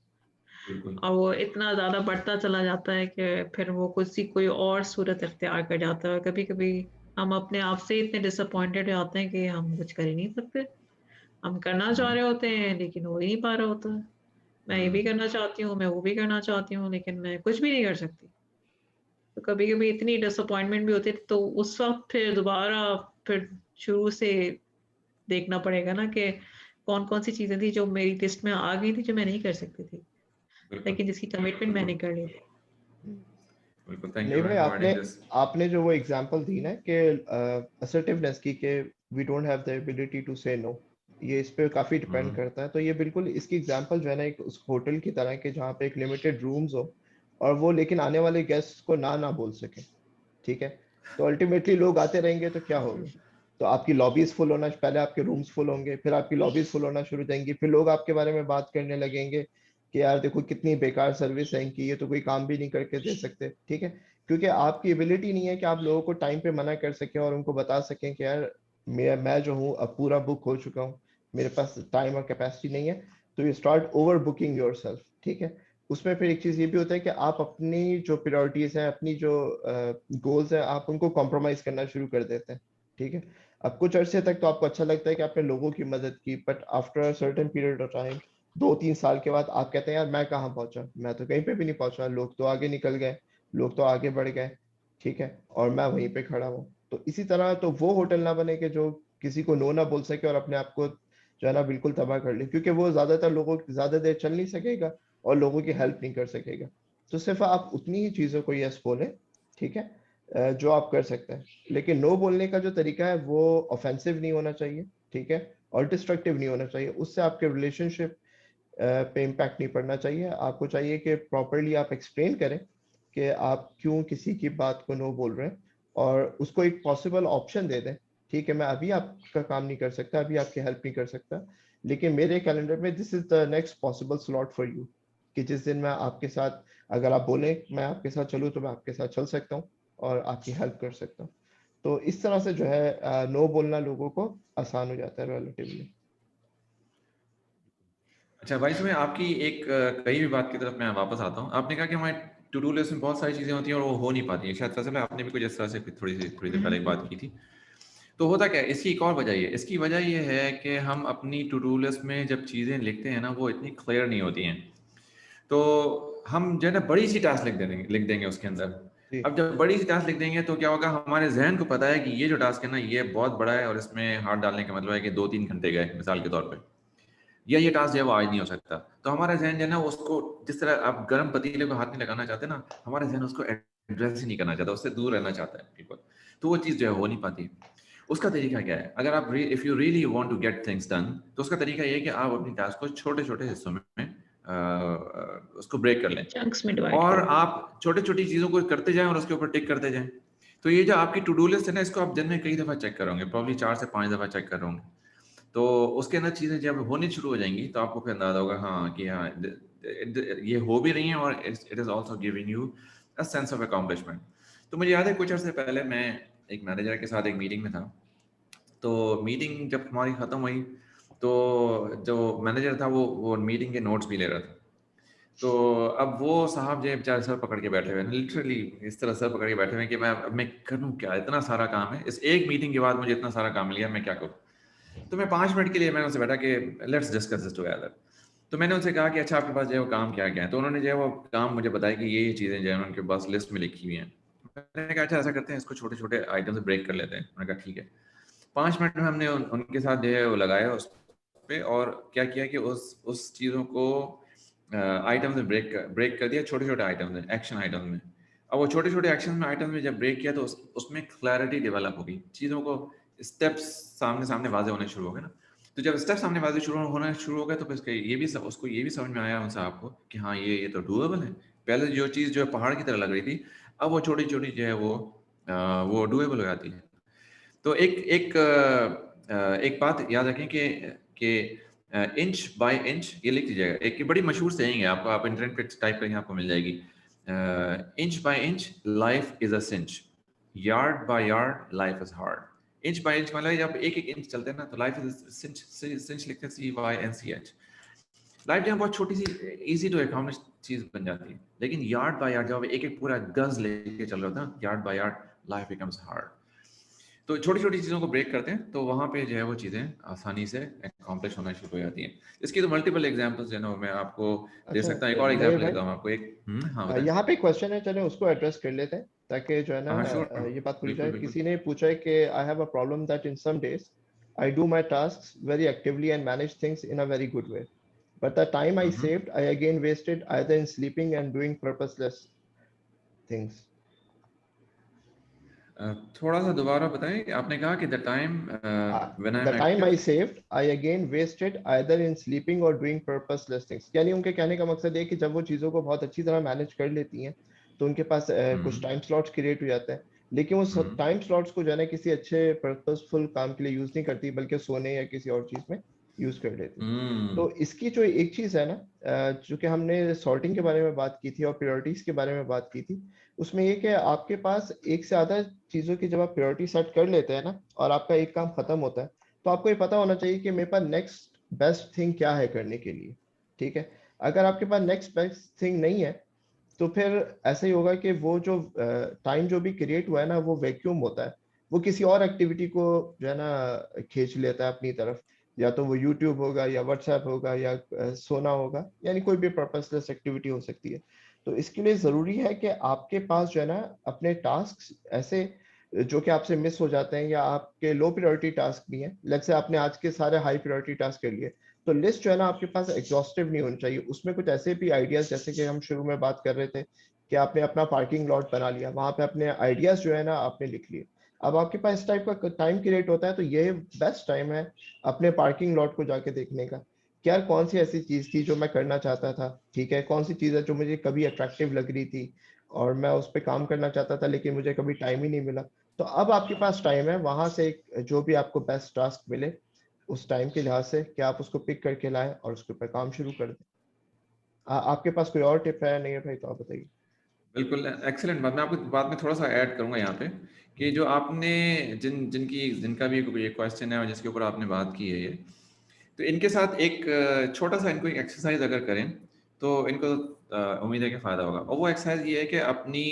बिल्कुल और वो इतना ज़्यादा बढ़ता चला जाता है कि फिर वो कोई और सूरत इख्तियार कर जाता है। कभी-कभी हम अपने आप से इतने डिसअपॉइंटेड हो जाते हैं कि हम कुछ कर ही नहीं सकते। हम करना चाह रहे होते हैं लेकिन हो ही नहीं पा रहा होता है। मैं ये भी करना चाहती हूँ, मैं वो भी करना चाहती हूँ लेकिन मैं कुछ भी नहीं कर सकती। तो कभी-कभी इतनी डिसअपॉइंटमेंट भी होती है तो उस वक़्त फिर दोबारा फिर शुरू से देखना पड़ेगा ना कि कौन-कौन सी चीज़ें थी जो मेरी लिस्ट में आ गई थी जो मैं नहीं कर सकती थी, बिल्कुल लेकिन जिसकी कमिटमेंट मैंने कर ली थी। बिल्कुल, थैंक नहीं यू भाई, मैम फॉर आपने एडिंग दिस। आपने जो वो एग्जांपल दी ना कि असर्टिवनेस की, कि we don't have the ability to say no, ये इस पे काफी डिपेंड करता है। तो ये बिल्कुल इसकी एग्जांपल जो है ना, एक उस होटल की तरह के जहाँ पे एक लिमिटेड रूम्स हो और वो लेकिन आने वाले गेस्ट को ना बोल सके, ठीक है। तो अल्टीमेटली लोग आते रहेंगे तो क्या होगा, तो आपकी लॉबीज फुल होना, पहले आपके रूम्स फुल होंगे, फिर आपकी लॉबीज फुल होना शुरू हो जाएंगी, फिर लोग आपके बारे में बात करने लगेंगे कि यार देखो कितनी बेकार सर्विस है इनकी, ये तो कोई काम भी नहीं करके दे सकते, ठीक है। क्योंकि आपकी एबिलिटी नहीं है कि आप लोगों को टाइम पे मना कर सकें और उनको बता सकें कि यार मैं जो हूँ अब पूरा बुक हो चुका हूँ, मेरे पास टाइम और कैपेसिटी नहीं है। तो you start over booking your self, ठीक है। उसमें फिर एक चीज ये भी होता है कि आप अपनी जो प्रायोरिटीज हैं, अपनी जो गोल्स हैं, आप उनको कॉम्प्रोमाइज करना शुरू कर देते हैं, ठीक है। अब कुछ अरसे तक तो आपको अच्छा लगता है कि आपने लोगों की मदद की, but after certain period of time, 2-3 साल के बाद आप कहते हैं यार मैं कहाँ पहुंचा, मैं तो कहीं पे भी नहीं पहुंचा, लोग तो आगे निकल गए, लोग तो आगे बढ़ गए, ठीक है, और मैं वहीं पे खड़ा हूँ। तो इसी तरह तो वो होटल ना बने कि जो किसी को नो ना बोल सके और अपने आप को जो है ना बिल्कुल तबाह कर ले, क्योंकि वो ज्यादातर लोगों ज्यादा देर चल नहीं सकेगा और लोगों की हेल्प नहीं कर सकेगा। तो सिर्फ आप उतनी ही चीजों को यस बोले, ठीक है, जो आप कर सकते हैं। लेकिन नो बोलने का जो तरीका है वो ऑफेंसिव नहीं होना चाहिए, ठीक है, और डिस्ट्रक्टिव नहीं होना चाहिए। उससे आपके रिलेशनशिप पे इम्पैक्ट नहीं पड़ना चाहिए। आपको चाहिए कि प्रॉपरली आप एक्सप्लेन करें कि आप क्यों किसी की बात को नो बोल रहे हैं और उसको एक पॉसिबल ऑप्शन दे दें, ठीक है, मैं अभी आपका काम नहीं कर सकता, अभी आपकी हेल्प नहीं कर सकता, लेकिन मेरे कैलेंडर में this is the next possible slot for you, कि जिस दिन मैं आपके साथ, अगर आप बोले मैं आपके साथ चलूँ तो मैं आपके साथ चल सकता हूँ और आपकी हेल्प कर सकता हूँ। तो इस तरह से जो है नो बोलना लोगों को आसान हो जाता है रिलेटिवली। अच्छा भाई सुनिए, आपकी एक कही हुई बात की तरफ मैं वापस आता हूँ। आपने कहा कि हमारे टू डू लिस्ट में बहुत सारी चीजें होती हैं और वो हो नहीं पाती हैं। शायद फैसल आपने भी कुछ इस तरह से थोड़ी देर पहले एक बात की थी। तो होता क्या है, इसकी एक और वजह है। इसकी वजह ये है कि हम अपनी टू डू लिस्ट में जब चीजें लिखते हैं ना, वो इतनी क्लियर नहीं होती हैं। तो हम जो है ना बड़ी सी टास्क लिख देंगे उसके अंदर। जी अब जब बड़ी सी टास्क लिख देंगे तो क्या होगा, हमारे जहन को पता है कि ये जो टास्क है ना ये बहुत बड़ा है और इसमें हाथ डालने का मतलब है कि 2-3 घंटे गए मिसाल के तौर पे, या ये टास्क जो है वो आज नहीं हो सकता। तो हमारा जहन जो है ना उसको, जिस तरह आप गर्म पतीले को हाथ नहीं लगाना चाहते ना, हमारा जहन उसको एड्रेस ही नहीं करना चाहता, उससे दूर रहना चाहता है बिल्कुल। तो वो चीज़ जो है हो नहीं पाती। उसका तरीका क्या है, अगर आप if you really want to get things done, तो उसका तरीका ये है कि आप अपनी टास्क को छोटे छोटे हिस्सों में उसको ब्रेक कर लें चंक्स में डिवाइड और कर दो। आप छोटी छोटी चीज़ों को करते जाएं और उसके ऊपर टिक करते जाएं। तो ये जो आपकी टू डू लिस्ट है ना, इसको आप दिन में कई दफ़ा चेक करोगे, प्रॉब्ली 4 से 5 दफ़ा चेक करोगे। तो उसके अंदर चीज़ें जब होनी शुरू हो जाएंगी तो आपको फिर अंदाजा होगा हाँ कि हाँ ये हो भी रही हैं और it is also giving you a sense of accomplishment. तो मुझे याद है कुछ अर्से पहले मैं एक मैनेजर के साथ एक मीटिंग में था। तो मीटिंग जब हमारी ख़त्म हुई तो जो मैनेजर था वो मीटिंग के नोट्स भी ले रहा था। तो अब वो साहब जो है बेचारे सर पकड़ के बैठे हुए हैं, लिटरली इस तरह सर पकड़ के बैठे हुए हैं कि मैं करूँ क्या, इतना सारा काम है, इस एक मीटिंग के बाद मुझे इतना सारा काम मिल गया, मैं क्या करूँ। तो मैं 5 मिनट के लिए मैंने उनसे बैठा कि लेट्स डिस्कस दिस टुगेदर। तो मैंने उनसे कहा कि अच्छा आपके पास जो है वो काम क्या क्या है। तो उन्होंने जो है वो काम मुझे बताया कि ये चीज़ें जो है उनके पास लिस्ट में लिखी हुई हैं। मैंने कहा अच्छा ऐसा करते हैं, इसको छोटे छोटे आइटम से ब्रेक कर लेते हैं। उन्होंने कहा ठीक है। 5 मिनट में हमने उनके साथ जो है वो लगाया उस पे और क्या किया कि उस चीज़ों को आइटम में ब्रेक कर दिया, छोटे छोटे आइटम में, एक्शन आइटम में। अब वो छोटे छोटे एक्शन में आइटम में जब ब्रेक किया तो उसमें क्लैरिटी डेवलप होगी, चीज़ों को स्टेप्स सामने सामने वाजे होने शुरू हो गए ना। तो जब स्टेप सामने वाजे होना शुरू हो गए तो फिर उसको ये भी समझ में आया उन साहब को कि हाँ ये तो डूएबल है। पहले जो चीज़ जो है पहाड़ की तरह लग रही थी, अब वो छोटी छोटी जो है वो डूएबल हो जाती है। तो एक बात याद रखें कि इंच बाय इंच, ये लिख लीजिएगा, एक बड़ी मशहूर सेइंग है, आपको आप इंटरनेट पे टाइप करेंगे आपको मिल जाएगी inch by inch life is a cinch, yard by yard life is hard. Inch by inch मतलब जब एक एक इंच चलते हैं ना तो लाइफ इज सिंच, सिंच लिखते हैं CYNCH। लाइफ जो है बहुत छोटी सी इजी टू अकॉम्प्लिश चीज बन जाती है, लेकिन यार्ड बाय यार्ड जब एक एक पूरा गज लेके चल रहा होता है, yard by yard life becomes hard. तो छोटी छोटी चीज़ों को ब्रेक करते हैं तो वहाँ पे जो है वो चीज़ें आसानी से अकॉम्प्लिश होना शुरू हो जाती हैं। इसकी तो मल्टीपल एग्जांपल्स जो है ना मैं आपको दे अच्छा सकता हूँ। एक और नए एग्जांपल भाई, देता हूँ आपको एक। हाँ बताएं। यहाँ पे क्वेश्चन है, चले उसको एड्रेस कर लेते हैं ताकि जो है ना हाँ श्योर, ये बात पूरी बिल्कुल जाए। बिल्कुल। किसी ने पूछा है कि I have a problem that in some days I do my tasks very actively and manage things in a very good way. But the time I saved, I again wasted either in sleeping and doing purposeless things. थोड़ा सा दोबारा बताएं, आपने कहा कि the time when I The am time I active. saved, I again wasted either in sleeping or doing purposeless things. यानी उनके कहने का मकसद है कि जब वो चीज़ों को बहुत अच्छी तरह मैनेज कर लेती हैं तो उनके पास कुछ टाइम स्लॉट्स क्रिएट हो जाते हैं, लेकिन वो टाइम स्लॉट्स को जो है ना किसी अच्छे पर्पसफुल काम के लिए यूज नहीं करती बल्कि सोने या किसी और चीज में यूज कर लेती हैं। तो इसकी जो एक चीज है ना, जो कि हमने सॉर्टिंग के बारे में बात की थी और प्रायोरिटीज के बारे में बात की थी, उसमें ये कि आपके पास एक से ज्यादा चीजों की जब आप प्रायोरिटी सेट कर लेते हैं ना और आपका एक काम खत्म होता है तो आपको ये पता होना चाहिए कि मेरे पास नेक्स्ट बेस्ट थिंग क्या है करने के लिए। ठीक है, अगर आपके पास नेक्स्ट बेस्ट थिंग नहीं है तो फिर ऐसा ही होगा कि वो जो टाइम जो भी क्रिएट हुआ है ना वो वैक्यूम होता है, वो किसी और एक्टिविटी को जो है ना खींच लेता है अपनी तरफ, या तो वो यूट्यूब होगा या व्हाट्सएप होगा या सोना होगा, यानी कोई भी पर्पसलेस एक्टिविटी हो सकती है। तो इसके लिए जरूरी है कि आपके पास जो है ना अपने टास्क ऐसे जो कि आपसे मिस हो जाते हैं या आपके लो प्रायोरिटी टास्क भी हैं, लेट्स से आपने आज के सारे हाई प्रायोरिटी टास्क कर लिए, तो लिस्ट जो है ना आपके पास एग्जॉस्टिव नहीं होनी चाहिए। उसमें कुछ ऐसे भी आइडियाज, जैसे कि हम शुरू में बात कर रहे थे कि आपने अपना पार्किंग लॉट बना लिया, वहां पे अपने आइडियाज जो है ना आपने लिख लिए, अब आपके पास इस टाइप का टाइम क्रिएट होता है तो ये बेस्ट टाइम है अपने पार्किंग लॉट को जाके देखने का कि यार कौन सी ऐसी चीज थी जो मैं करना चाहता था, ठीक है, कौन सी चीज है जो मुझे कभी अट्रैक्टिव लग रही थी और मैं उस पर काम करना चाहता था लेकिन मुझे कभी टाइम ही नहीं मिला। तो अब आपके पास टाइम है, वहां से जो भी आपको बेस्ट टास्क मिले उस टाइम के लिहाज से कि आप उसको पिक करके लाएं और उसके ऊपर काम शुरू कर दें। आपके पास कोई और टिप है? नहीं है भाई तो आप बताइए। बिल्कुल एक्सीलेंट बात। मैं आपको बाद में थोड़ा सा ऐड करूंगा यहाँ पे कि जो आपने जिनका भी ये क्वेश्चन है और जिसके ऊपर आपने बात की है ये, तो इनके साथ एक छोटा सा इनको एक एक्सरसाइज अगर करें तो इनको उम्मीद है कि फ़ायदा होगा। और वो एक्सरसाइज ये है कि अपनी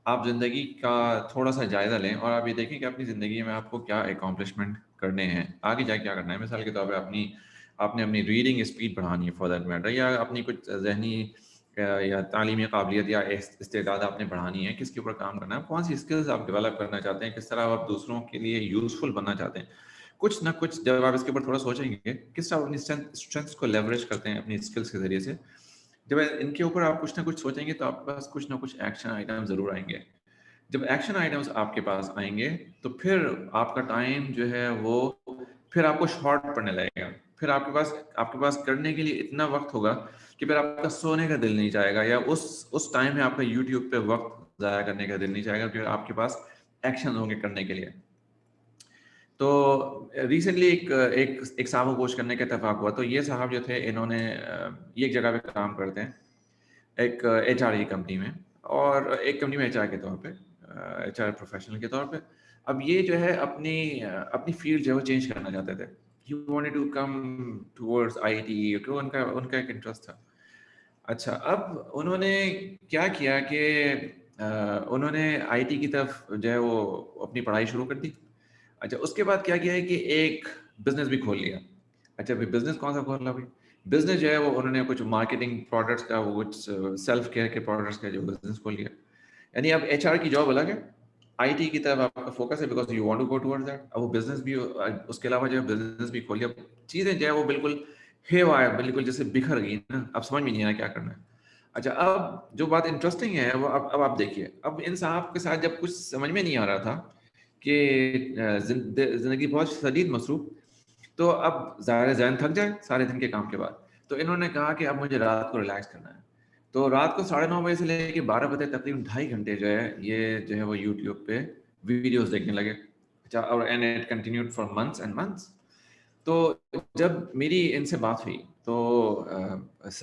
आप ज़िंदगी का थोड़ा सा जायज़ा लें और आप ये देखें कि अपनी ज़िंदगी में आपको क्या अकॉम्प्लिशमेंट करने हैं, आगे जाके क्या करना है। मिसाल के तौर पे आपने अपनी रीडिंग स्पीड बढ़ानी है फॉर दैट मैटर, या अपनी कुछ ज़हनी या तालीमी काबिलियत या इस्तेदाद आपने बढ़ानी है, किसके ऊपर काम करना है, कौन सी स्किल्स आप डेवलप करना चाहते हैं, किस तरह आप दूसरों के लिए यूज़फुल बनना चाहते हैं। कुछ ना कुछ जब आप इसके ऊपर थोड़ा सोचेंगे किस तरह अपनी स्ट्रेंथ्स को लेवरेज करते हैं अपनी स्किल्स के जरिए से, जब इनके ऊपर आप कुछ ना कुछ सोचेंगे तो आपके पास कुछ ना कुछ एक्शन आइटम जरूर आएंगे। जब एक्शन आइटम्स आपके पास आएंगे तो फिर आपका टाइम जो है वो फिर आपको शॉर्ट पड़ने लगेगा। फिर आपके पास करने के लिए इतना वक्त होगा कि फिर आपका सोने का दिल नहीं चाहेगा, या उस टाइम में आपका यूट्यूब पे वक्त ज़ाया करने का दिल नहीं चाहेगा, क्योंकि आपके पास एक्शन होंगे करने के लिए। तो रिसेंटली एक साहब को कोच करने का इत्तेफाक हुआ। तो ये साहब जो थे इन्होंने ये एक जगह पे काम करते हैं, एक एचआर की कंपनी में, और एक कंपनी में एचआर के तौर पे, एचआर प्रोफेशनल के तौर पे। अब ये जो है अपनी फील्ड जो है वो चेंज करना चाहते थे। He wanted to come towards IT, क्योंकि उनका उनका एक इंटरेस्ट था। अच्छा, अब उन्होंने क्या किया कि उन्होंने आईटी की तरफ जो है वो अपनी पढ़ाई शुरू कर दी। अच्छा, उसके बाद क्या किया है कि एक बिजनेस भी खोल लिया। अच्छा भाई, बिजनेस कौन सा खोलना भाई? बिजनेस जो है वो उन्होंने कुछ मार्केटिंग प्रोडक्ट्स का, वो कुछ सेल्फ केयर के प्रोडक्ट्स का जो बिजनेस खोल लिया। यानी अब एचआर की जॉब अलग है, आईटी की तरफ आपका फोकस है because you want to go towards that. अब वो बिजनेस भी, उसके अलावा जो है बिजनेस भी खोल लिया। चीज़ें जो है वो बिल्कुल हेवायर, बिल्कुल जैसे बिखर गई ना, अब समझ में नहीं आया क्या करना है। अच्छा, अब जो बात इंटरेस्टिंग है वो अब आप देखिए, अब इन साहब के साथ जब कुछ समझ में नहीं आ रहा था कि जिंदगी बहुत शदीद मसरूफ, तो अब ज़ाहिर ज़हन थक जाए सारे दिन के काम के बाद, तो इन्होंने कहा कि अब मुझे रात को रिलैक्स करना है। तो रात को 9:30 बजे से लेके 12 बजे तकरीबन 2.5 घंटे जो है ये जो है वो यूट्यूब पे वीडियोस देखने लगे। अच्छा, और and it continued for months and months. तो जब मेरी इनसे बात हुई तो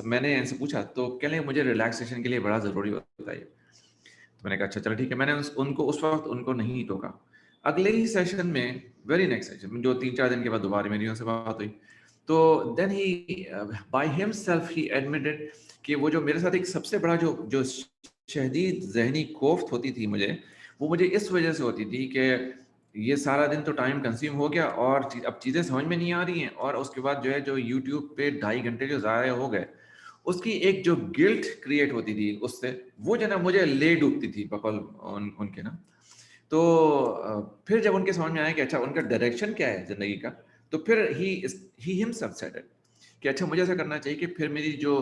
मैंने इनसे पूछा तो कह रहे मुझे रिलैक्सेशन के लिए बड़ा ज़रूरी होता है। तो मैंने कहा अच्छा चलो ठीक है। मैंने उनको उस वक्त उनको नहीं टोका। अगले ही सेशन में, वेरी नेक्स्ट सेशन जो 3-4 दिन के बाद दोबारा मेरी उनसे बात हुई, तो then he by himself he admitted कि वो जो मेरे साथ एक सबसे बड़ा जो शदीद ज़हनी कोफ्त होती थी वो मुझे इस वजह से होती थी कि ये सारा दिन तो टाइम कंज्यूम हो गया और अब चीज़ें समझ में नहीं आ रही हैं, और उसके बाद जो है जो यूट्यूब पे 2.5 घंटे जो ज़ाया हो गए, उसकी एक जो गिल्ट क्रिएट होती थी उससे, वो जो ना मुझे ले डूबती थी बकौल उनके ना। तो फिर जब उनके समझ में आया कि अच्छा उनका डायरेक्शन क्या है ज़िंदगी का, तो फिर ही हिमसेल्फ सेड इट कि अच्छा मुझे ऐसा करना चाहिए कि फिर मेरी जो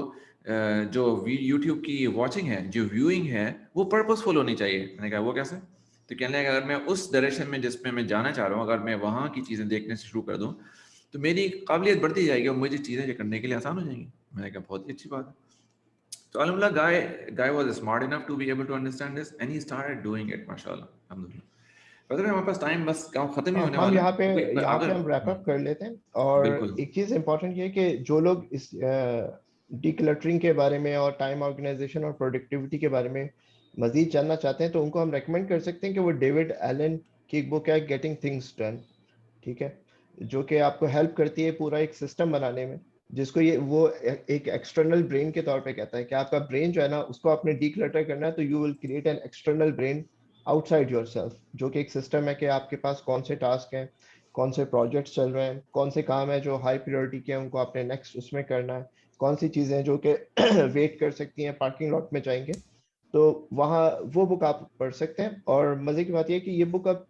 यूट्यूब की वॉचिंग है, जो व्यूइंग है, वो पर्पसफुल होनी चाहिए। मैंने कहा वो कैसे? तो कहने लगा अगर मैं उस डायरेक्शन में जिसमें मैं जाना चाह रहा हूँ, अगर मैं वहाँ की चीज़ें देखने से शुरू कर दूँ, तो मेरी काबिलियत बढ़ती जाएगी और मुझे चीज़ें करने के लिए आसान हो जाएंगी। मैंने कहा बहुत ही अच्छी बात है। So alhamdulillah, guy was smart enough to be able to understand this, and he started doing it, mashallah, alhamdulillah. पता है हमारे पास टाइम बस काम खत्म ही हाँ, होने हम वाला यहाँ है। पे कोई अगर हम रैप अप कर लेते हैं। और बिल्कुल एक चीज इम्पोर्टेंट ये है कि जो लोग इस डीक्लटरिंग के बारे में और टाइम ऑर्गेनाइजेशन और प्रोडक्टिविटी के बारे में मजीद जानना चाहते हैं, तो उनको हम रेकमेंड कर सकते हैं कि वो डेविड एलन की एक बुक है गेटिंग थिंग्स डन, ठीक है, जो कि आपको हेल्प करती है पूरा एक सिस्टम बनाने में, जिसको एक एक्सटर्नल ब्रेन के तौर पे कहता है कि आपका ब्रेन जो है ना, उसको आपने डीक्लटर करना है, तो you will create an external brain outside yourself, जो कि एक सिस्टम है कि आपके पास कौन से टास्क हैं, कौन से प्रोजेक्ट्स चल रहे हैं, कौन से काम है जो हाई प्रायोरिटी के हैं, उनको आपने नेक्स्ट उसमें करना है, कौन सी चीजें जो कि वेट कर सकती हैं, पार्किंग लॉट में जाएंगे। तो वहाँ वो बुक आप पढ़ सकते हैं। और मजे की बात यह है कि ये बुक अब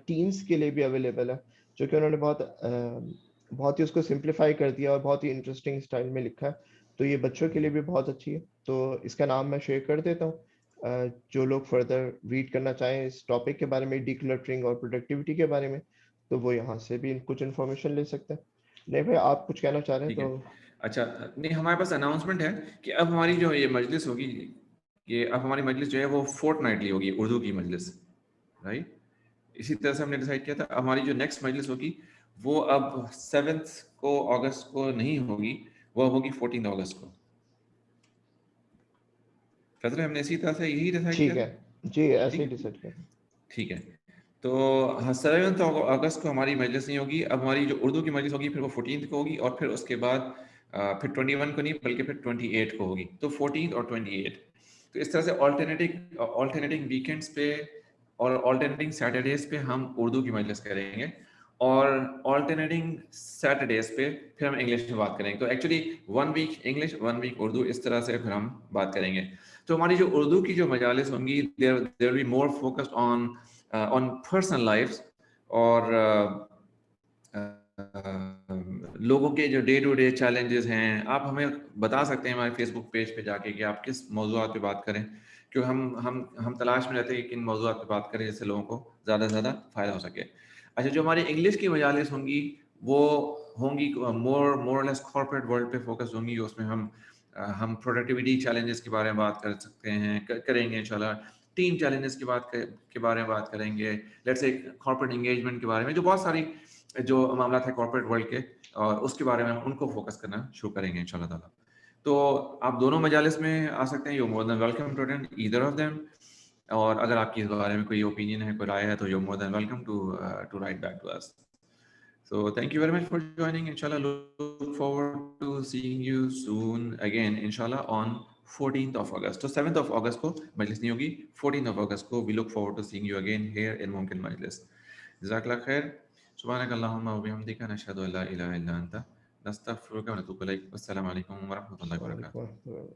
टीन्स के लिए भी अवेलेबल है, जो कि उन्होंने बहुत ही उसको सिंप्लीफाई कर दिया और बहुत ही इंटरेस्टिंग स्टाइल में लिखा है। तो ये बच्चों के लिए भी बहुत अच्छी है। तो इसका नाम मैं शेयर कर देता हूँ। जो लोग फर्दर रीड करना चाहें इस टॉपिक के बारे में, डिक्लटरिंग और प्रोडक्टिविटी के बारे में, तो वो यहाँ से भी कुछ इन्फॉर्मेशन ले सकते हैं। नहीं भाई, आप कुछ कहना चाह रहे हैं ठीक है। तो? अच्छा नहीं, हमारे पास अनाउंसमेंट है कि अब हमारी जो ये मजलिस होगी, ये अब हमारी मजलिस जो है वो फोर्टनाइटली होगी, उर्दू की मजलिस, राइट। इसी तरह से हमने डिसाइड किया था हमारी जो नेक्स्ट मजलिस होगी वो अब 7 को अगस्त को नहीं होगी, वो होगी 14 अगस्त को। फैसले हमने इसी तरह से यही डिसाइड किया ठीक है था। जी, ऐसे ठीक ही है, डिसाइड करें। ठीक है। तो हाँ, 7 अगस्त को हमारी मजलिस नहीं होगी। अब हमारी जो उर्दू की मजलिस होगी फिर वो 14 को होगी, और फिर उसके बाद फिर 21 को नहीं बल्कि फिर 28 को होगी। तो 14 और 28, तो इस तरह से ऑल्टरनेटिंग वीकेंड्स पे और ऑल्टरनेटिंग सैटरडेज पे हम उर्दू की मजलिस करेंगे, और ऑल्टरनेटिंग सैटरडेज पे फिर हम इंग्लिश में बात करेंगे। तो actually 1 week English 1 week Urdu, इस तरह से फिर हम बात करेंगे। तो हमारी जो उर्दू की जो मजालिस होंगी, there will be more focused on personal lifes, और लोगों के जो डे टू डे चैलेंजेस हैं, आप हमें बता सकते हैं हमारे फेसबुक पेज पे जाके कि आप किस मौजूआत पे बात करें, क्योंकि हम तलाश में रहते हैं कि किन मौजूआत पे बात करें जिससे लोगों को ज़्यादा से ज़्यादा फ़ायदा हो सके। अच्छा, जो हमारी इंग्लिश की मजालिस होंगी वो होंगी मोर लेस कॉर्पोरेट वर्ल्ड पे फोकस होंगी। उसमें हम प्रोडक्टिविटी चैलेंजेस के बारे में बात कर सकते हैं, करेंगे इंशाल्लाह। टीम चैलेंजेस के बारे में बात करेंगे, लेट्स से कॉर्पोरेट एंगेजमेंट के बारे में, जो बहुत सारी जो मामला है कॉर्पोरेट वर्ल्ड के, और उसके बारे में हम उनको फोकस करना शुरू करेंगे इंशाल्लाह ताला। तो आप दोनों मजालिस में आ सकते हैं, you more than welcome to attend either of them. और अगर आपकी इस बारे में कोई ओपिनियन है, कोई राय है, तो you more than welcome to write back to us. So thank you very much for joining. Inshallah, look forward to seeing you soon again. Inshallah on 14th of August. So 7th of August को मजलिस नहीं होगी, 14th of August को we look forward to seeing you again here in Mumkin Majlis. Jazakallah khair. Subhanak Allahumma wa bihamdika nashhadu an la ilaha illa anta nastaghfiruka wa natubu ilayk. Wassalamu alaikum wa rahmatullahi wa barakatuh.